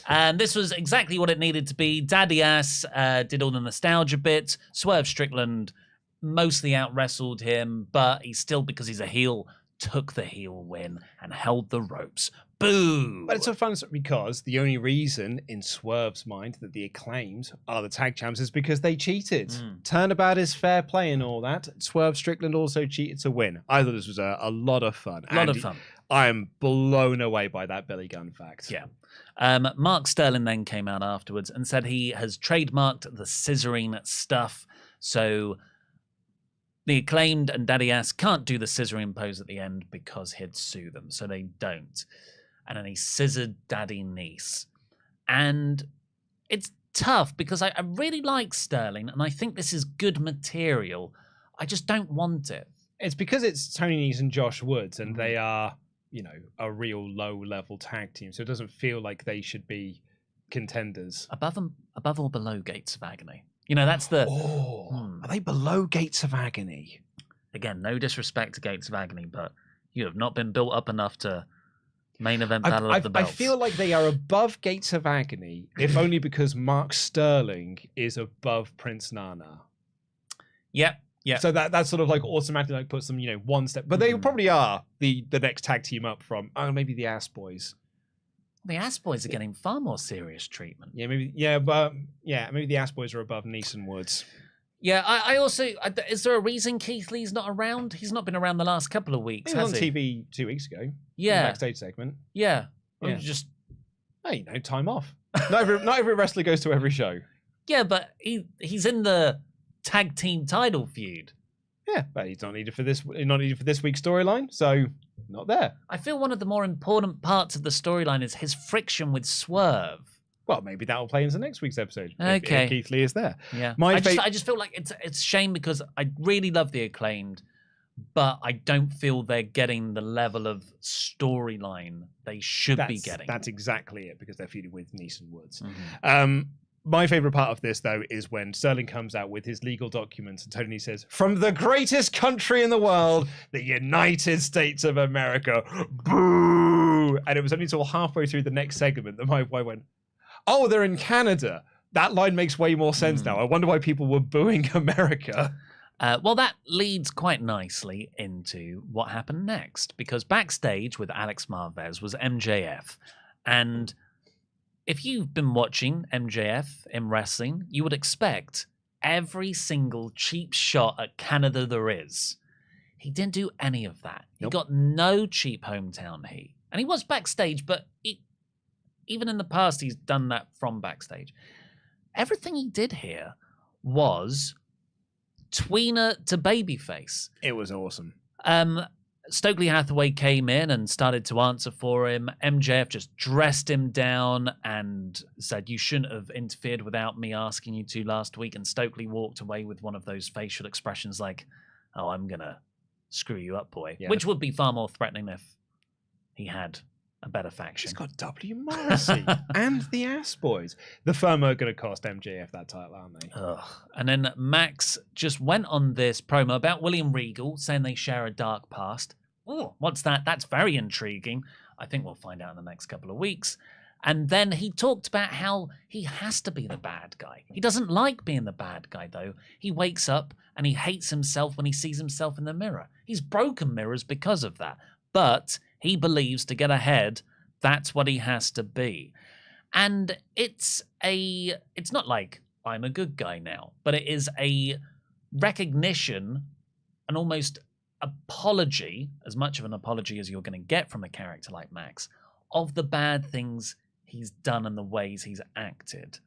And this was exactly what it needed to be. Daddy Ass did all the nostalgia bits. Swerve Strickland mostly out-wrestled him, but he still, because he's a heel, took the heel win and held the ropes. Boo! But it's so fun because the only reason in Swerve's mind that the Acclaimed are the tag champs is because they cheated. Turnabout is fair play and all that. Swerve Strickland also cheated to win. I thought this was a lot of fun. A lot of fun. I am blown away by that Billy Gunn fact. Yeah. Mark Sterling then came out afterwards and said he has trademarked the scissoring stuff. So the Acclaimed and Daddy Ass can't do the scissoring pose at the end because he'd sue them. So they don't. And then he scissored Daddy Niece. And it's tough because I really like Sterling and I think this is good material. I just don't want it. It's because it's Tony Nese and Josh Woods and they are, a real low-level tag team. So it doesn't feel like they should be contenders. Above or below Gates of Agony? That's the... Are they below Gates of Agony? Again, no disrespect to Gates of Agony, but you have not been built up enough to... Main event battle of the belts. I feel like they are above Gates of Agony, if only because Mark Sterling is above Prince Nana. Yep. Yeah. So that sort of like automatically puts them, one step. But they probably are the next tag team up from maybe the Ass Boys. The Ass Boys are getting far more serious treatment. Yeah, maybe the Ass Boys are above Neeson Woods. Yeah, I also... Is there a reason Keith Lee's not around? He's not been around the last couple of weeks, has he? He was on TV 2 weeks ago. Yeah. Backstage segment. Yeah. Just... Hey, time off. Not every wrestler goes to every show. Yeah, but he's in the tag team title feud. Yeah, but he's not needed for this week's storyline, so not there. I feel one of the more important parts of the storyline is his friction with Swerve. Well, maybe that will play into next week's episode. Okay. If Keith Lee is there. Yeah. I just feel like it's a shame because I really love the Acclaimed, but I don't feel they're getting the level of storyline they should be getting. That's exactly it, because they're feuding with Neeson Woods. Mm-hmm. My favorite part of this, though, is when Sterling comes out with his legal documents and Tony says, "From the greatest country in the world, the United States of America." Boo! And it was only until halfway through the next segment that my boy went, "Oh, they're in Canada." That line makes way more sense now. I wonder why people were booing America. Well, that leads quite nicely into what happened next, because backstage with Alex Marvez was MJF. And if you've been watching MJF in wrestling, you would expect every single cheap shot at Canada there is. He didn't do any of that. He got no cheap hometown heat. And he was backstage, but even in the past, he's done that from backstage. Everything he did here was tweener to babyface. It was awesome. Stokely Hathaway came in and started to answer for him. MJF just dressed him down and said, "You shouldn't have interfered without me asking you to last week." And Stokely walked away with one of those facial expressions like, "Oh, I'm going to screw you up, boy." Yeah. Which would be far more threatening if he had a better faction. He's got W. Morrissey and the Ass Boys. The firm are going to cost MJF that title, aren't they? Ugh. And then Max just went on this promo about William Regal, saying they share a dark past. Oh, what's that? That's very intriguing. I think we'll find out in the next couple of weeks. And then he talked about how he has to be the bad guy. He doesn't like being the bad guy, though. He wakes up and he hates himself when he sees himself in the mirror. He's broken mirrors because of that. But he believes to get ahead, that's what he has to be. And it's not like I'm a good guy now, but it is a recognition, an almost apology, as much of an apology as you're going to get from a character like Max, of the bad things he's done and the ways he's acted,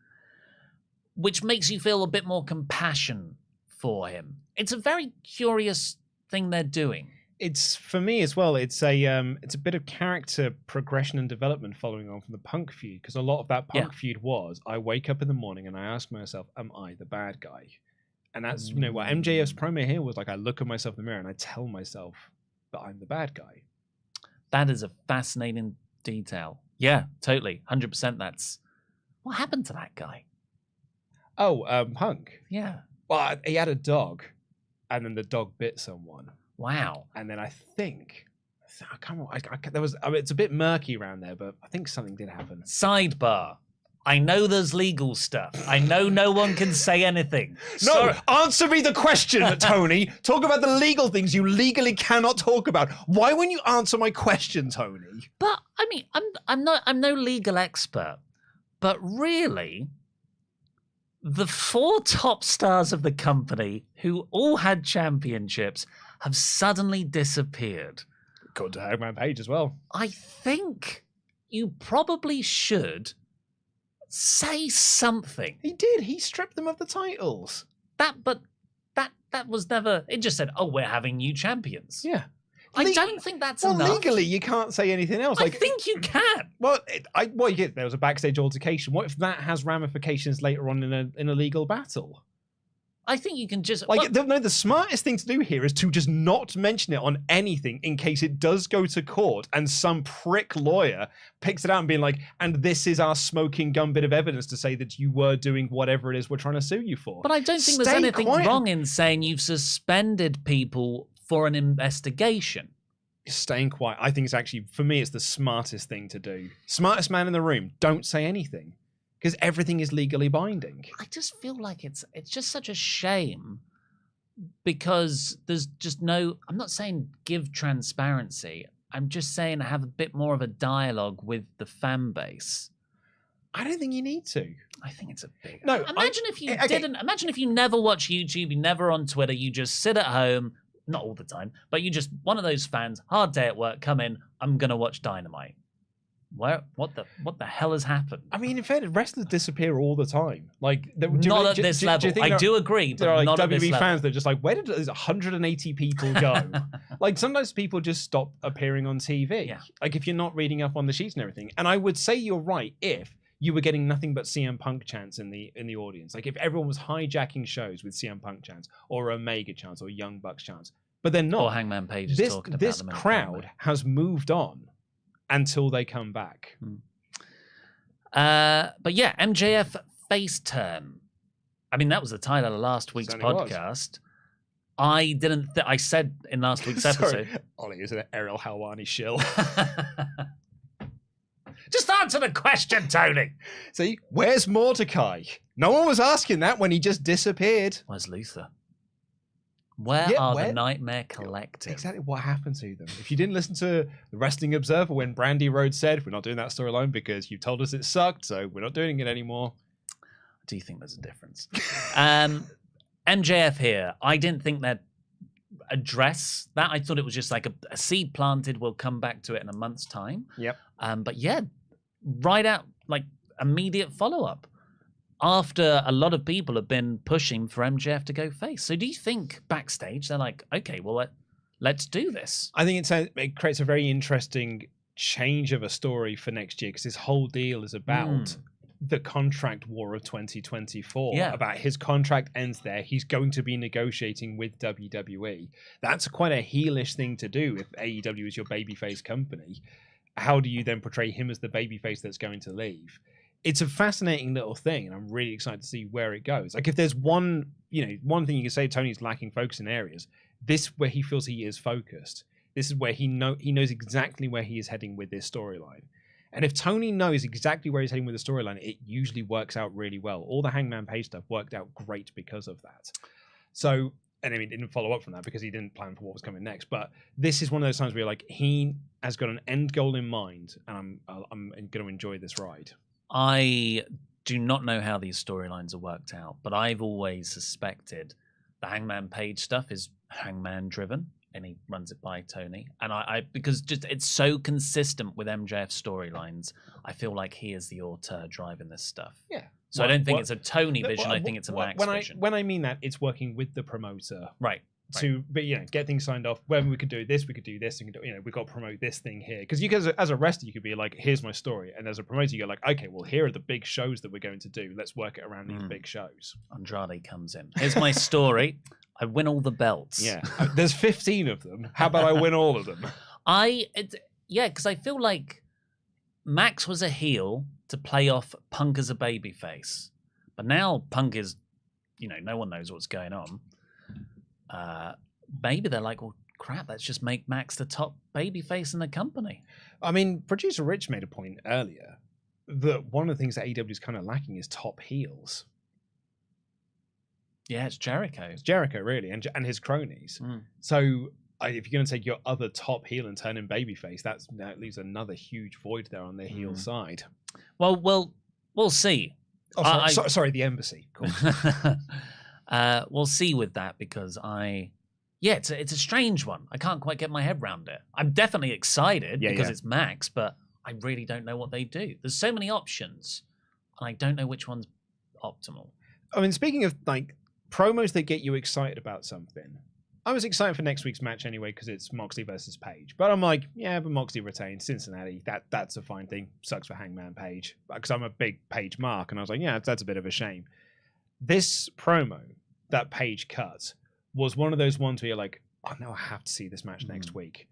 which makes you feel a bit more compassion for him. It's a very curious thing they're doing. It's, for me as well, it's a bit of character progression and development following on from the Punk feud, because a lot of that Punk feud was, I wake up in the morning and I ask myself, am I the bad guy? And that's, you know, what MJF's promo here was like, I look at myself in the mirror and I tell myself that I'm the bad guy. That is a fascinating detail. Yeah, totally. 100% that's... What happened to that guy? Oh, Punk? Yeah. Well, he had a dog, and then the dog bit someone. Wow. And then I think... I can't remember. There was, I mean, it's a bit murky around there, but I think something did happen. Sidebar. I know there's legal stuff. I know no one can say anything. No, answer me the question, Tony. Talk about the legal things you legally cannot talk about. Why won't you answer my question, Tony? But I mean, I'm no legal expert, but really, the 4 top stars of the company who all had championships have suddenly disappeared. According to Hangman Page as well. I think you probably should say something. He did. He stripped them of the titles. That was never. It just said, "Oh, we're having new champions." Yeah. I don't think that's enough. Well, legally, you can't say anything else. I think you can. Well, you get there was a backstage altercation. What if that has ramifications later on in a legal battle? I think you can just... the smartest thing to do here is to just not mention it on anything in case it does go to court and some prick lawyer picks it out and being like, and this is our smoking gun bit of evidence to say that you were doing whatever it is we're trying to sue you for. But I don't think there's anything wrong in saying you've suspended people for an investigation. Staying quiet. I think it's actually, for me, it's the smartest thing to do. Smartest man in the room, don't say anything. Because everything is legally binding. I just feel like it's just such a shame because there's just no... I'm not saying give transparency. I'm just saying have a bit more of a dialogue with the fan base. I don't think you need to. I think it's a big... No, imagine if you didn't... Imagine if you never watch YouTube, you never on Twitter, you just sit at home, not all the time, but you just... One of those fans, hard day at work, come in, I'm going to watch Dynamite. What the hell has happened? I mean, in fairness, wrestlers disappear all the time. Like not at this level. I do agree, but there are not like at this WWE level. fans that are just like, where did those 180 people go? Like sometimes people just stop appearing on TV. Yeah. Like if you're not reading up on the sheets and everything. And I would say you're right if you were getting nothing but CM Punk chants in the audience. Like if everyone was hijacking shows with CM Punk chants or Omega chants or Young Bucks chants, but they're not. Or Hangman Page is talking about this them. This crowd has moved on. Until they come back. But yeah, MJF face turn. I mean, that was the title of last week's podcast. I didn't... I said in last week's episode... Ollie is an Errol Helwani shill. Just answer the question, Tony. See, where's Mordecai? No one was asking that when he just disappeared. Where's Luther? Where are the Nightmare Collective? Exactly what happened to them. If you didn't listen to the Wrestling Observer when Brandy Rhodes said, we're not doing that storyline because you told us it sucked, so we're not doing it anymore. Do you think there's a difference? MJF here. I didn't think they'd address that. I thought it was just like a seed planted. We'll come back to it in a month's time. Yep. But yeah, right out, like immediate follow-up. After a lot of people have been pushing for MJF to go face. So do you think backstage they're like, okay, well, let's do this? I think it creates a very interesting change of a story for next year because his whole deal is about the contract war of 2024. Yeah. About his contract ends there. He's going to be negotiating with WWE. That's quite a heelish thing to do if AEW is your babyface company. how do you then portray him as the babyface that's going to leave? It's a fascinating little thing, and I'm really excited to see where it goes. Like, if there's one thing you can say Tony's lacking focus in areas, this where he feels he is focused. This is where he knows exactly where he is heading with this storyline. And if Tony knows exactly where he's heading with the storyline, it usually works out really well. All the Hangman Page stuff worked out great because of that. So, and I mean, didn't follow up from that because he didn't plan for what was coming next. But this is one of those times where you're like, he has got an end goal in mind, and I'm going to enjoy this ride. I do not know how these storylines are worked out, but I've always suspected the Hangman Page stuff is Hangman driven, and he runs it by Tony. And I because just it's so consistent with MJF storylines, I feel like he is the auteur driving this stuff. Yeah. So I don't think it's a Tony vision. I think it's a Max vision. When I mean that, it's working with the promoter, right? But get things signed off. When we could do this, we could do this. We could we got to promote this thing here. Because you guys, as a wrestler, you could be like, here's my story, and as a promoter, you're like, okay, well, here are the big shows that we're going to do. Let's work it around these big shows. Andrade comes in. Here's my story. I win all the belts. Yeah, there's 15 of them. How about I win all of them? Because I feel like Max was a heel to play off Punk as a babyface, but now Punk is, no one knows what's going on. Maybe they're like, well, crap, let's just make Max the top babyface in the company. I mean, producer Rich made a point earlier that one of the things that AEW is kind of lacking is top heels. Yeah, it's Jericho. It's Jericho, really, and his cronies. So if you're going to take your other top heel and turn him babyface, that leaves another huge void there on the heel side. Well, we'll see. Oh, sorry, the embassy. Cool. We'll see with that because it's a strange one. I can't quite get my head around it. I'm definitely excited because it's Max, but I really don't know what they do. There's so many options, and I don't know which one's optimal. I mean, speaking of promos that get you excited about something, I was excited for next week's match anyway because it's Moxley versus Page. But I'm like, yeah, but Moxley retains Cincinnati. That's a fine thing. Sucks for Hangman Page because I'm a big Page mark, and I was like, yeah, that's a bit of a shame. This promo that Page cut was one of those ones where you're like, oh no, I have to see this match next week.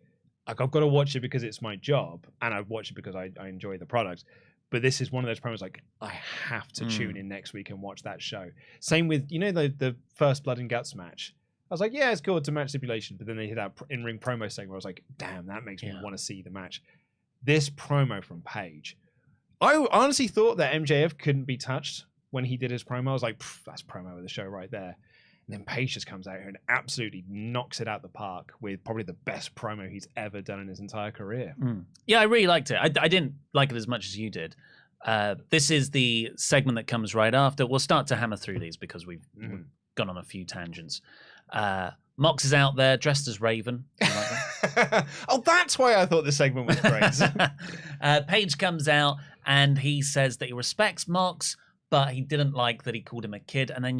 Like, I've got to watch it because it's my job, and I watch it because I enjoy the product. But this is one of those promos like, I have to tune in next week and watch that show. Same with, the first Blood and Guts match. I was like, yeah, it's cool, it's a match stipulation. But then they hit that in-ring promo segment where I was like, damn, that makes me want to see the match. This promo from Page, I honestly thought that MJF couldn't be touched when he did his promo. I was like, that's promo of the show right there. And then Page just comes out here and absolutely knocks it out the park with probably the best promo he's ever done in his entire career. Yeah, I really liked it. I didn't like it as much as you did. This is the segment that comes right after. We'll start to hammer through these because we've gone on a few tangents. Mox is out there dressed as Raven. Like that? Oh, that's why I thought this segment was great. Page comes out and he says that he respects Mox, but he didn't like that he called him a kid. And then,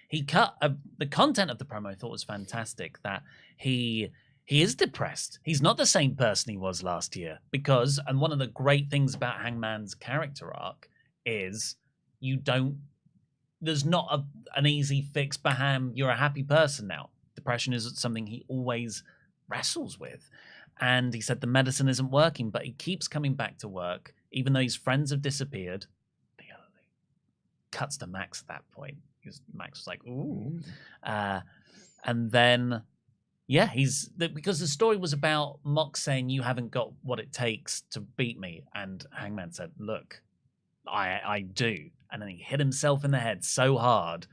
he cut the content of the promo I thought was fantastic, that he is depressed. He's not the same person he was last year and one of the great things about Hangman's character arc is there's not an easy fix, Baham, you're a happy person now. Depression is something he always wrestles with. And he said the medicine isn't working, but he keeps coming back to work, even though his friends have disappeared. Cuts to Max at that point because Max was like, ooh. And then, because the story was about Mox saying, you haven't got what it takes to beat me. And Hangman said, look, I do. And then he hit himself in the head so hard,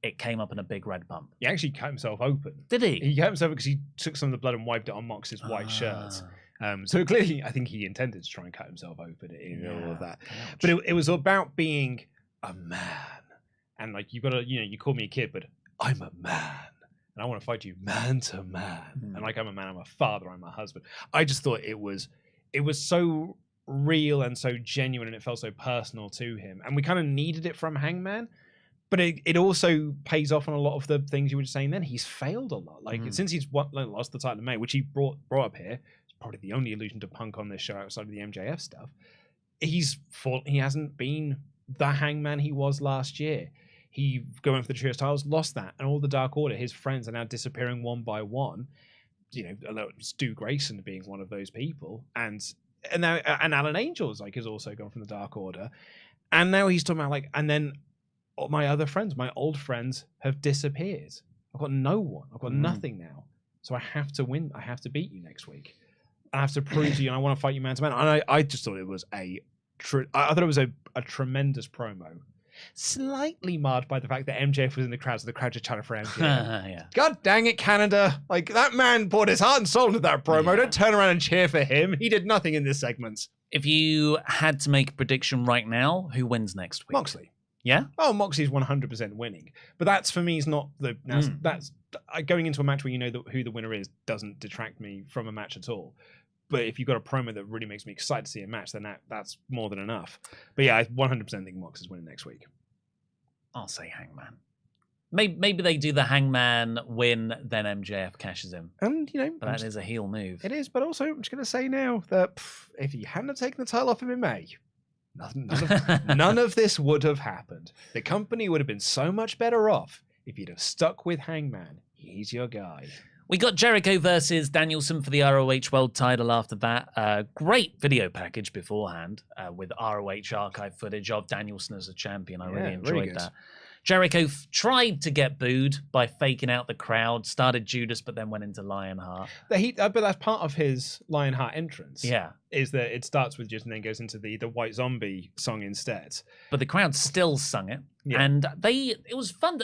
it came up in a big red bump. He actually cut himself open. Did he? He cut himself because he took some of the blood and wiped it on Mox's white shirt. So clearly, I think he intended to try and cut himself open in all of that. Ouch. But it was about being a man. And like, you've got to, you call me a kid, but I'm a man. And I want to fight you man to man. And like, I'm a man, I'm a father, I'm a husband. I just thought it was so real and so genuine, and it felt so personal to him. And we kind of needed it from Hangman. But it also pays off on a lot of the things you were just saying then. He's failed a lot. Like, since he's lost the title in May, which he brought up here, it's probably the only allusion to Punk on this show outside of the MJF stuff. He hasn't been the Hangman he was last year. He going for the trios titles, lost that, and all the Dark Order, his friends, are now disappearing one by one. Stu Grayson being one of those people, and and now and Alan Angel's like has also gone from the Dark Order, and now he's talking about like, and then all my other friends, my old friends, have disappeared. I've got no one. I've got nothing now. So I have to win. I have to beat you next week. I have to prove to you. I want to fight you man to man. And I just thought it was I thought it was a tremendous promo. Slightly marred by the fact that MJF was in the crowd, so the crowd just chatted for MJF. Yeah. God dang it, Canada. Like, that man poured his heart and soul into that promo. Yeah. Don't turn around and cheer for him. He did nothing in this segment. If you had to make a prediction right now, who wins next week? Moxley. Yeah? Oh, Moxley's 100% winning. But that's, for me, is not the... That's going into a match where you know who the winner is doesn't detract me from a match at all. But if you've got a promo that really makes me excited to see a match, then that's more than enough. But yeah, I 100% think Mox is winning next week. I'll say Hangman. Maybe they do the Hangman win, then MJF cashes in. And, you know... But that is a heel move. It is, but also, I'm just going to say now that if he hadn't taken the title off him in May, none of this would have happened. The company would have been so much better off if you'd have stuck with Hangman. He's your guy. We got Jericho versus Danielson for the ROH World title after that. Great video package beforehand with ROH archive footage of Danielson as a champion. I really enjoyed that. Jericho tried to get booed by faking out the crowd, started Judas, but then went into Lionheart. But that's part of his Lionheart entrance. Yeah. Is that it starts with Judas and then goes into the White Zombie song instead. But the crowd still sung it. Yeah. And it was fun.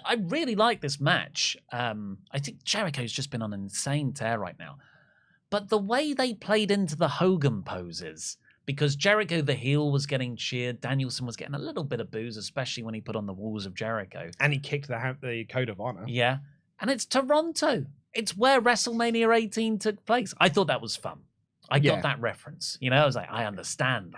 I really like this match. I think Jericho's just been on an insane tear right now. But the way they played into the Hogan poses... Because Jericho, the heel, was getting cheered. Danielson was getting a little bit of boos, especially when he put on the Walls of Jericho. And he kicked the Code of Honor. Yeah. And it's Toronto. It's where WrestleMania 18 took place. I thought that was fun. I got that reference. You know, I was like, I understand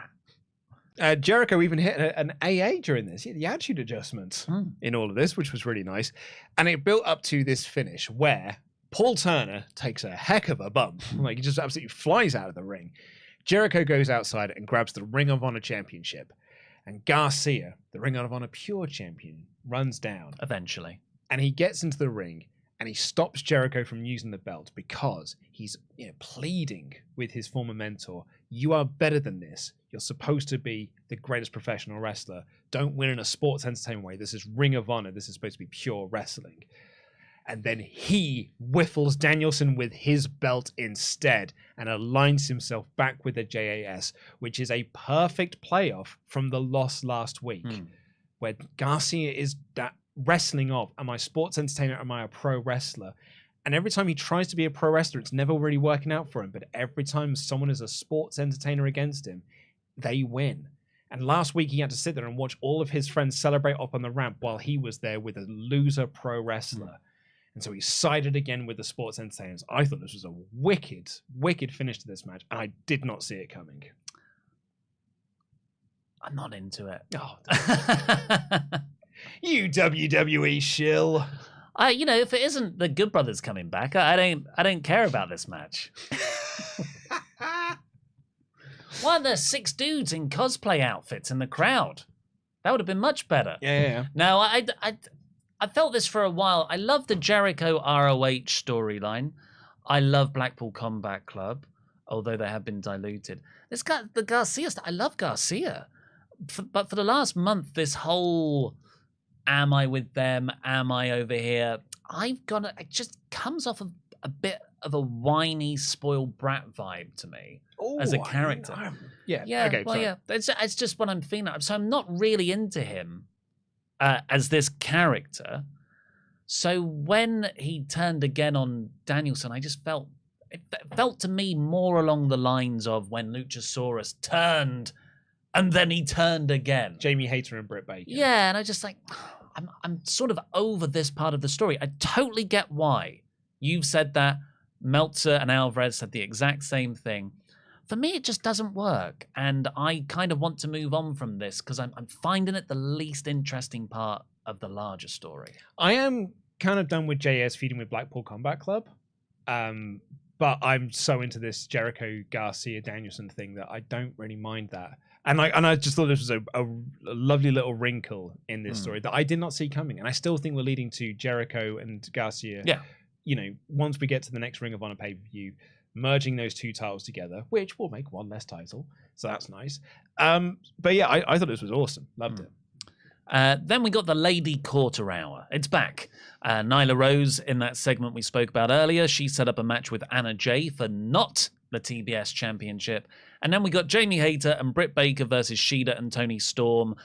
that. Jericho even hit an AA during this. He had the attitude adjustment in all of this, which was really nice. And it built up to this finish where Paul Turner takes a heck of a bump. Like, he just absolutely flies out of the ring. Jericho goes outside and grabs the Ring of Honor Championship. And Garcia, the Ring of Honor Pure Champion, runs down. Eventually. And he gets into the ring and he stops Jericho from using the belt because he's pleading with his former mentor. You are better than this. You're supposed to be the greatest professional wrestler. Don't win in a sports entertainment way. This is Ring of Honor. This is supposed to be pure wrestling. And then he whiffles Danielson with his belt instead and aligns himself back with the JAS, which is a perfect playoff from the loss last week, where Garcia is that wrestling of, am I a sports entertainer, am I a pro wrestler? And every time he tries to be a pro wrestler, it's never really working out for him. But every time someone is a sports entertainer against him, they win. And last week he had to sit there and watch all of his friends celebrate up on the ramp while he was there with a loser pro wrestler. And so he sided again with the sports entertainers. I thought this was a wicked, wicked finish to this match, and I did not see it coming. I'm not into it. Oh, you WWE shill. If it isn't the Good Brothers coming back, I don't care about this match. Why are there 6 dudes in cosplay outfits in the crowd? That would have been much better. Yeah. No, I felt this for a while. I love the Jericho ROH storyline. I love Blackpool Combat Club, although they have been diluted. The Garcia stuff, I love Garcia. But for the last month, this whole, am I with them? Am I over here? It just comes off of a bit of a whiny, spoiled brat vibe to me as a character. It's just what I'm feeling. So I'm not really into him. As this character. So when he turned again on Danielson, I just felt to me more along the lines of when Luchasaurus turned and then he turned again. Jamie Hayter and Britt Baker. Yeah, and I just I'm sort of over this part of the story. I totally get why. You've said that. Meltzer and Alvarez said the exact same thing. For me, it just doesn't work, and I kind of want to move on from this because I'm finding it the least interesting part of the larger story. I am kind of done with JS feeding with Blackpool Combat Club, but I'm so into this Jericho Garcia Danielson thing that I don't really mind that. And I just thought this was a lovely little wrinkle in this story that I did not see coming, and I still think we're leading to Jericho and Garcia. Yeah, once we get to the next Ring of Honor pay-per-view, merging those two titles together, which will make one less title. So that's nice. But yeah, I thought this was awesome. Loved it. Then we got the Lady Quarter Hour. It's back. Nyla Rose, in that segment we spoke about earlier, she set up a match with Anna Jay for not the TBS Championship. And then we got Jamie Hayter and Britt Baker versus Shida and Toni Storm.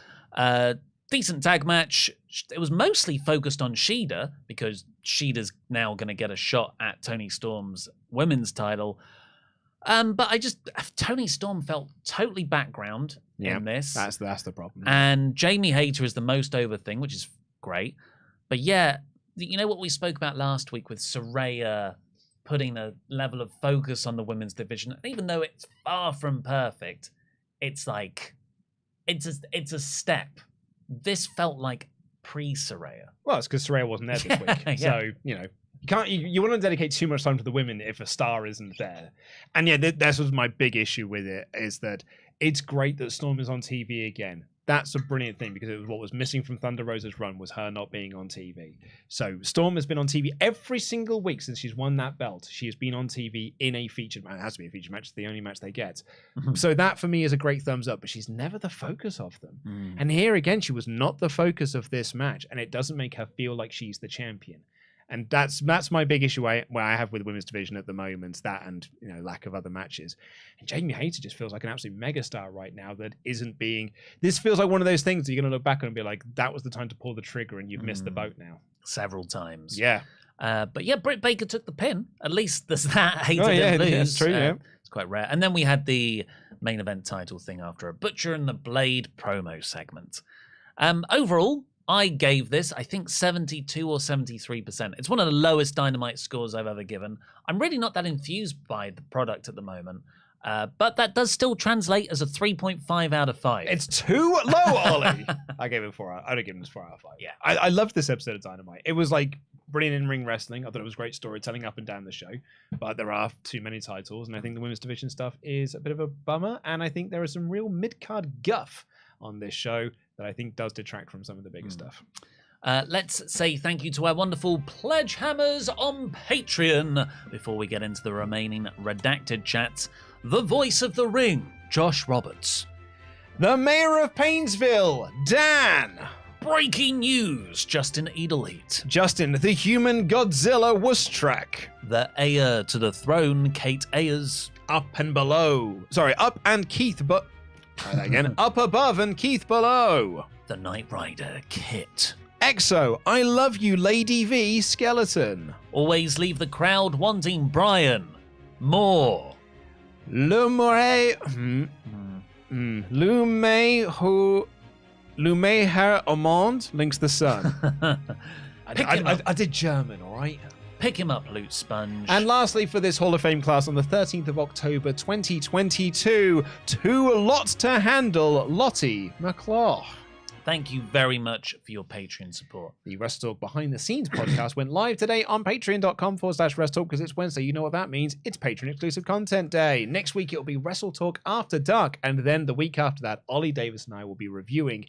Decent tag match. It was mostly focused on Shida because Shida's now going to get a shot at Toni Storm's women's title. But Toni Storm felt totally background in this. That's the problem. And Jamie Hayter is the most over thing, which is great. But yeah, you know what we spoke about last week with Saraya putting a level of focus on the women's division. And even though it's far from perfect, it's like it's a step. This felt like pre-Saraya. Well, it's because Saraya wasn't there this week. So, you want to dedicate too much time to the women if a star isn't there. And yeah, that was my big issue with it, is that it's great that Storm is on TV again. That's a brilliant thing, because it was what was missing from Thunder Rosa's run was her not being on TV. So Storm has been on TV every single week since she's won that belt. She has been on TV in a featured match. It has to be a featured match. It's the only match they get. So that for me is a great thumbs up, but she's never the focus of them. And here again, she was not the focus of this match, and it doesn't make her feel like she's the champion. And that's my big issue where I have with the women's division at the moment, that and lack of other matches. And Jamie Hayter just feels like an absolute megastar right now that isn't being... This feels like one of those things that you're going to look back on and be like, that was the time to pull the trigger and you've missed the boat now. Several times. Yeah. But yeah, Britt Baker took the pin. At least there's that. Hayter didn't lose. That's true, yeah. It's quite rare. And then we had the main event title thing after a Butcher and the Blade promo segment. Overall, I gave this, I think, 72 or 73%. It's one of the lowest Dynamite scores I've ever given. I'm really not that enthused by the product at the moment, but that does still translate as a 3.5 out of 5. It's too low, Ollie. I gave it 4 out. I'd have given this 4 out of 5. Yeah, I loved this episode of Dynamite. It was like brilliant in-ring wrestling. I thought it was great storytelling up and down the show, but there are too many titles, and I think the women's division stuff is a bit of a bummer, and I think there is some real mid-card guff on this show that I think does detract from some of the bigger stuff. Let's say thank you to our wonderful Pledgehammers on Patreon before we get into the remaining redacted chats. The voice of the ring, Josh Roberts. The mayor of Painesville, Dan. Breaking news, Justin Edelheat. Justin, the human Godzilla Wustrack. The heir to the throne, Kate Ayers. Up and below. Sorry, up and Keith, but... Try that again. Up above and Keith below. The Knight Rider, Kit. Exo, I love you, Lady V, Skeleton. Always leave the crowd wanting Brian. More. Le Moray... Lume Her Amand links the sun. I did German, all right? Pick him up, Loot Sponge. And lastly, for this Hall of Fame class on the 13th of October 2022, too lots to handle, Lottie McClaw. Thank you very much for your Patreon support. The WrestleTalk Behind the Scenes podcast went live today on patreon.com/WrestleTalk, because it's Wednesday. You know what that means. It's Patreon exclusive content day. Next week, it'll be WrestleTalk After Dark. And then the week after that, Ollie Davis and I will be reviewing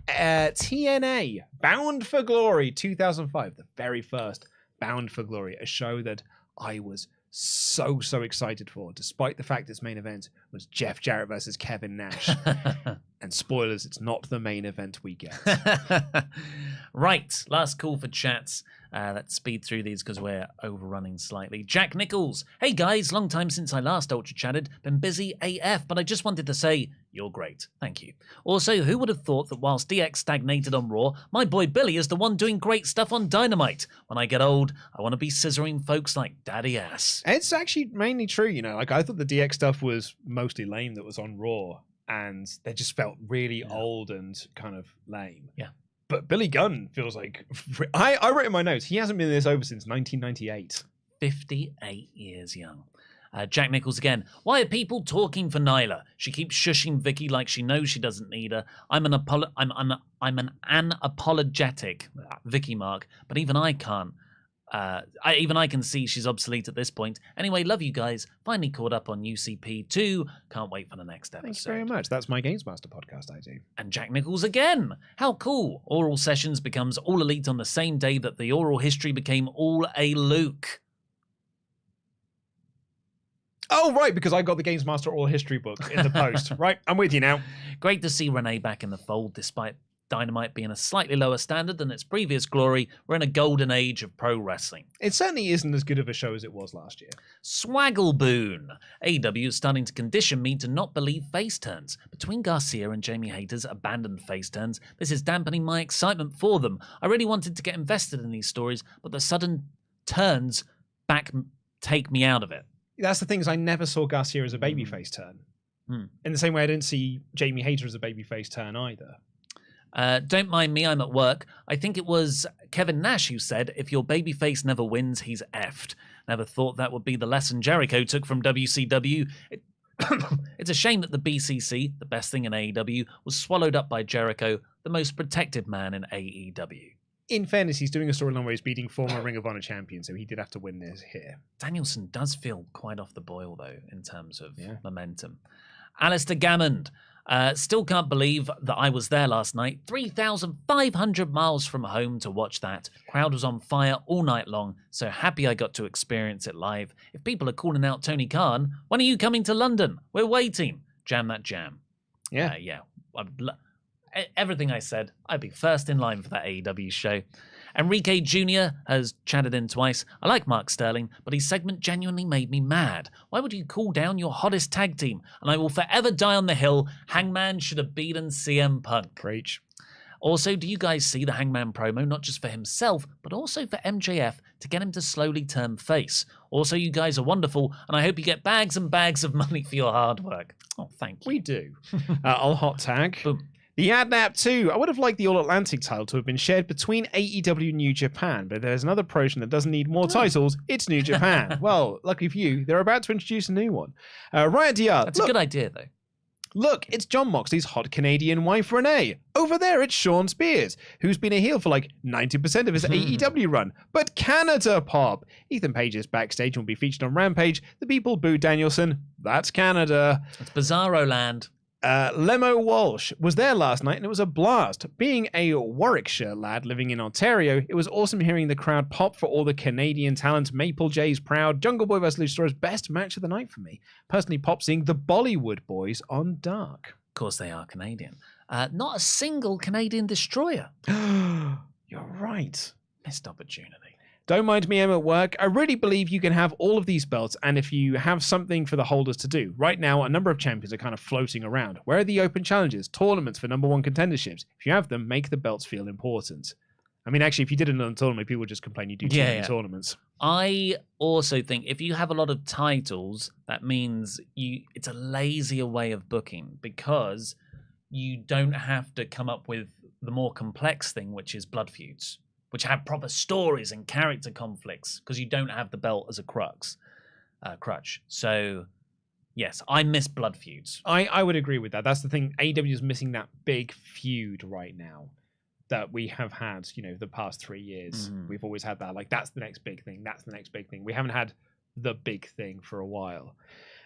TNA Bound for Glory 2005, the very first Bound for Glory, a show that I was so excited for, despite the fact its main event was Jeff Jarrett versus Kevin Nash. And spoilers, it's not the main event we get. Right, last call for chats. Let's speed through these because we're overrunning slightly. Jack Nichols. Hey guys, long time since I last Ultra chatted. Been busy AF, but I just wanted to say, you're great. Thank you. Also, who would have thought that whilst DX stagnated on Raw, my boy Billy is the one doing great stuff on Dynamite? When I get old, I want to be scissoring folks like Daddy Ass. It's actually mainly true, Like, I thought the DX stuff was mostly lame that was on Raw, and they just felt really old and kind of lame. Yeah. But Billy Gunn feels like... I wrote in my notes, he hasn't been this over since 1998. 58 years young. Jack Nichols again. Why are people talking for Nyla? She keeps shushing Vicky like she knows she doesn't need her. I'm an unapologetic Vicky Mark, but even I can't. Even I can see she's obsolete at this point. Anyway, love you guys. Finally caught up on UCP2. Can't wait for the next episode. Thanks very much. That's my Games Master podcast I do. And Jack Nichols again. How cool. Oral Sessions becomes All Elite on the same day that the oral history became All A Luke. Oh, right, because I got the Games Master All History book in the post. Right, I'm with you now. Great to see Renee back in the fold, despite Dynamite being a slightly lower standard than its previous glory. We're in a golden age of pro wrestling. It certainly isn't as good of a show as it was last year. Swaggleboon. AEW is starting to condition me to not believe face turns. Between Garcia and Jamie Hayter's abandoned face turns, this is dampening my excitement for them. I really wanted to get invested in these stories, but the sudden turns back take me out of it. That's the thing, is I never saw Garcia as a babyface turn. In the same way I didn't see Jamie Hayter as a babyface turn either. Don't mind me, I'm at work. I think it was Kevin Nash who said, if your babyface never wins, he's effed. Never thought that would be the lesson Jericho took from WCW. It's a shame that the BCC, the best thing in AEW, was swallowed up by Jericho, the most protected man in AEW. In fairness, he's doing a storyline where he's beating former Ring of Honor champion, so he did have to win this here. Danielson does feel quite off the boil, though, in terms of momentum. Alistair Gammond. Still can't believe that I was there last night. 3,500 miles from home to watch that. Crowd was on fire all night long, so happy I got to experience it live. If people are calling out Tony Khan, when are you coming to London? We're waiting. Jam that jam. Yeah. Everything I said, I'd be first in line for that AEW show. Enrique Jr. has chatted in twice. I like Mark Sterling, but his segment genuinely made me mad. Why would you call down your hottest tag team? And I will forever die on the hill. Hangman should have beaten CM Punk. Preach. Also, do you guys see the Hangman promo, not just for himself, but also for MJF to get him to slowly turn face? Also, you guys are wonderful, and I hope you get bags and bags of money for your hard work. Oh, thank you. We do. I'll hot tag. Boom. The AdNap 2. I would have liked the All Atlantic title to have been shared between AEW and New Japan, but there's another promotion that doesn't need more titles. It's New Japan. Well, lucky for you, they're about to introduce a new one. Riot DR. That's a good idea, though. Look, it's Jon Moxley's hot Canadian wife, Renee. Over there, it's Sean Spears, who's been a heel for like 90% of his AEW run. But Canada pop. Ethan Page is backstage and will be featured on Rampage. The people boo Danielson. That's Canada. It's Bizarro land. Lemo Walsh was there last night and it was a blast. Being a Warwickshire lad living in Ontario, it was awesome hearing the crowd pop for all the Canadian talent. Maple J's proud. Jungle Boy vs. Luchasaurus, best match of the night for me. Personally, pop seeing the Bollywood Boys on Dark. Of course they are Canadian. Not a single Canadian destroyer. You're right. Missed opportunity. Don't mind me, I'm at work. I really believe you can have all of these belts, and if you have something for the holders to do. Right now, a number of champions are kind of floating around. Where are the open challenges, tournaments for number one contenderships? If you have them, make the belts feel important. I mean, actually, if you did another tournament, people would just complain you do too many tournaments. I also think if you have a lot of titles, that means it's a lazier way of booking because you don't have to come up with the more complex thing, which is blood feuds, which have proper stories and character conflicts because you don't have the belt as a crutch. So, yes, I miss blood feuds. I would agree with that. That's the thing. AEW is missing that big feud right now that we have had, the past 3 years. We've always had that. Like, that's the next big thing. That's the next big thing. We haven't had the big thing for a while.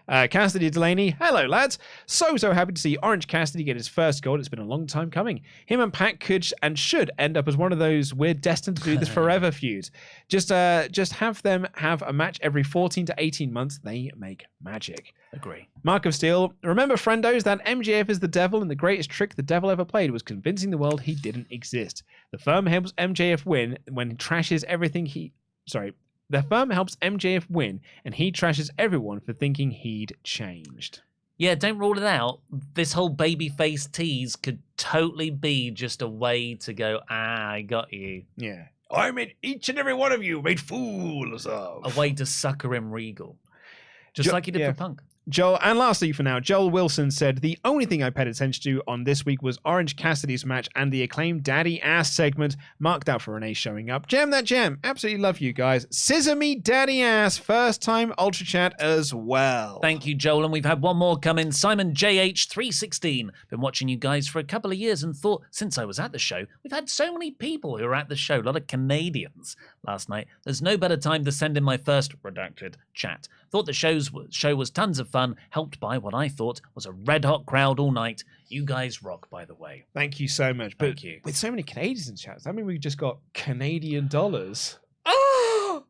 Cassidy Delaney, hello lads. So happy to see Orange Cassidy get his first gold. It's been a long time coming. Him and Pat could and should end up as one of those we're destined to do this forever feuds. Just have them have a match every 14 to 18 months. They make magic. Agree. Mark of Steel, remember friendos that MJF is the devil and the greatest trick the devil ever played was convincing the world he didn't exist. The firm helps MJF win when he trashes everything The firm helps MJF win, and he trashes everyone for thinking he'd changed. Yeah, don't rule it out. This whole babyface tease could totally be just a way to go, I got you. Yeah. I made each and every one of you made fools of. A way to sucker him Regal. Just like he did for Punk. Joel, and lastly for now, Joel Wilson said, the only thing I paid attention to on this week was Orange Cassidy's match and the acclaimed Daddy Ass segment, marked out for Renee showing up. Jam that jam. Absolutely love you guys. Scissor me Daddy Ass. First time Ultrachat as well. Thank you, Joel. And we've had one more come in. Simon JH316. Been watching you guys for a couple of years and thought, since I was at the show, we've had so many people who are at the show, a lot of Canadians last night. There's no better time to send in my first redacted chat. Thought the show was tons of fun, helped by what I thought was a red-hot crowd all night. You guys rock, by the way. Thank you so much. Thank you. With so many Canadians in chats, I mean, we just got Canadian dollars. Oh!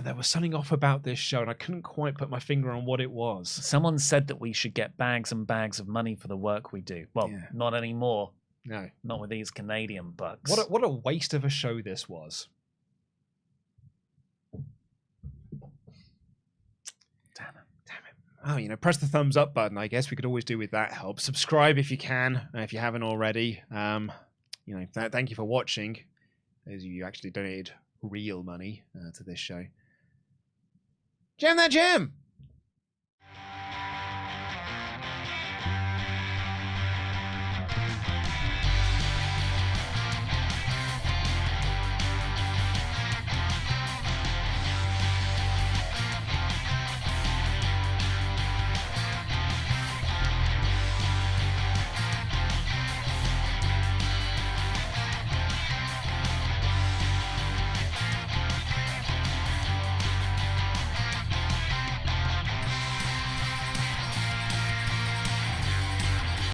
there was something off about this show, and I couldn't quite put my finger on what it was. Someone said that we should get bags and bags of money for the work we do. Well, not anymore. No. Not with these Canadian bucks. What a waste of a show this was. Damn it. Oh, press the thumbs up button, I guess. We could always do with that help. Subscribe if you can, if you haven't already. Thank you for watching. Those of you who actually donated real money to this show. Jam that jam!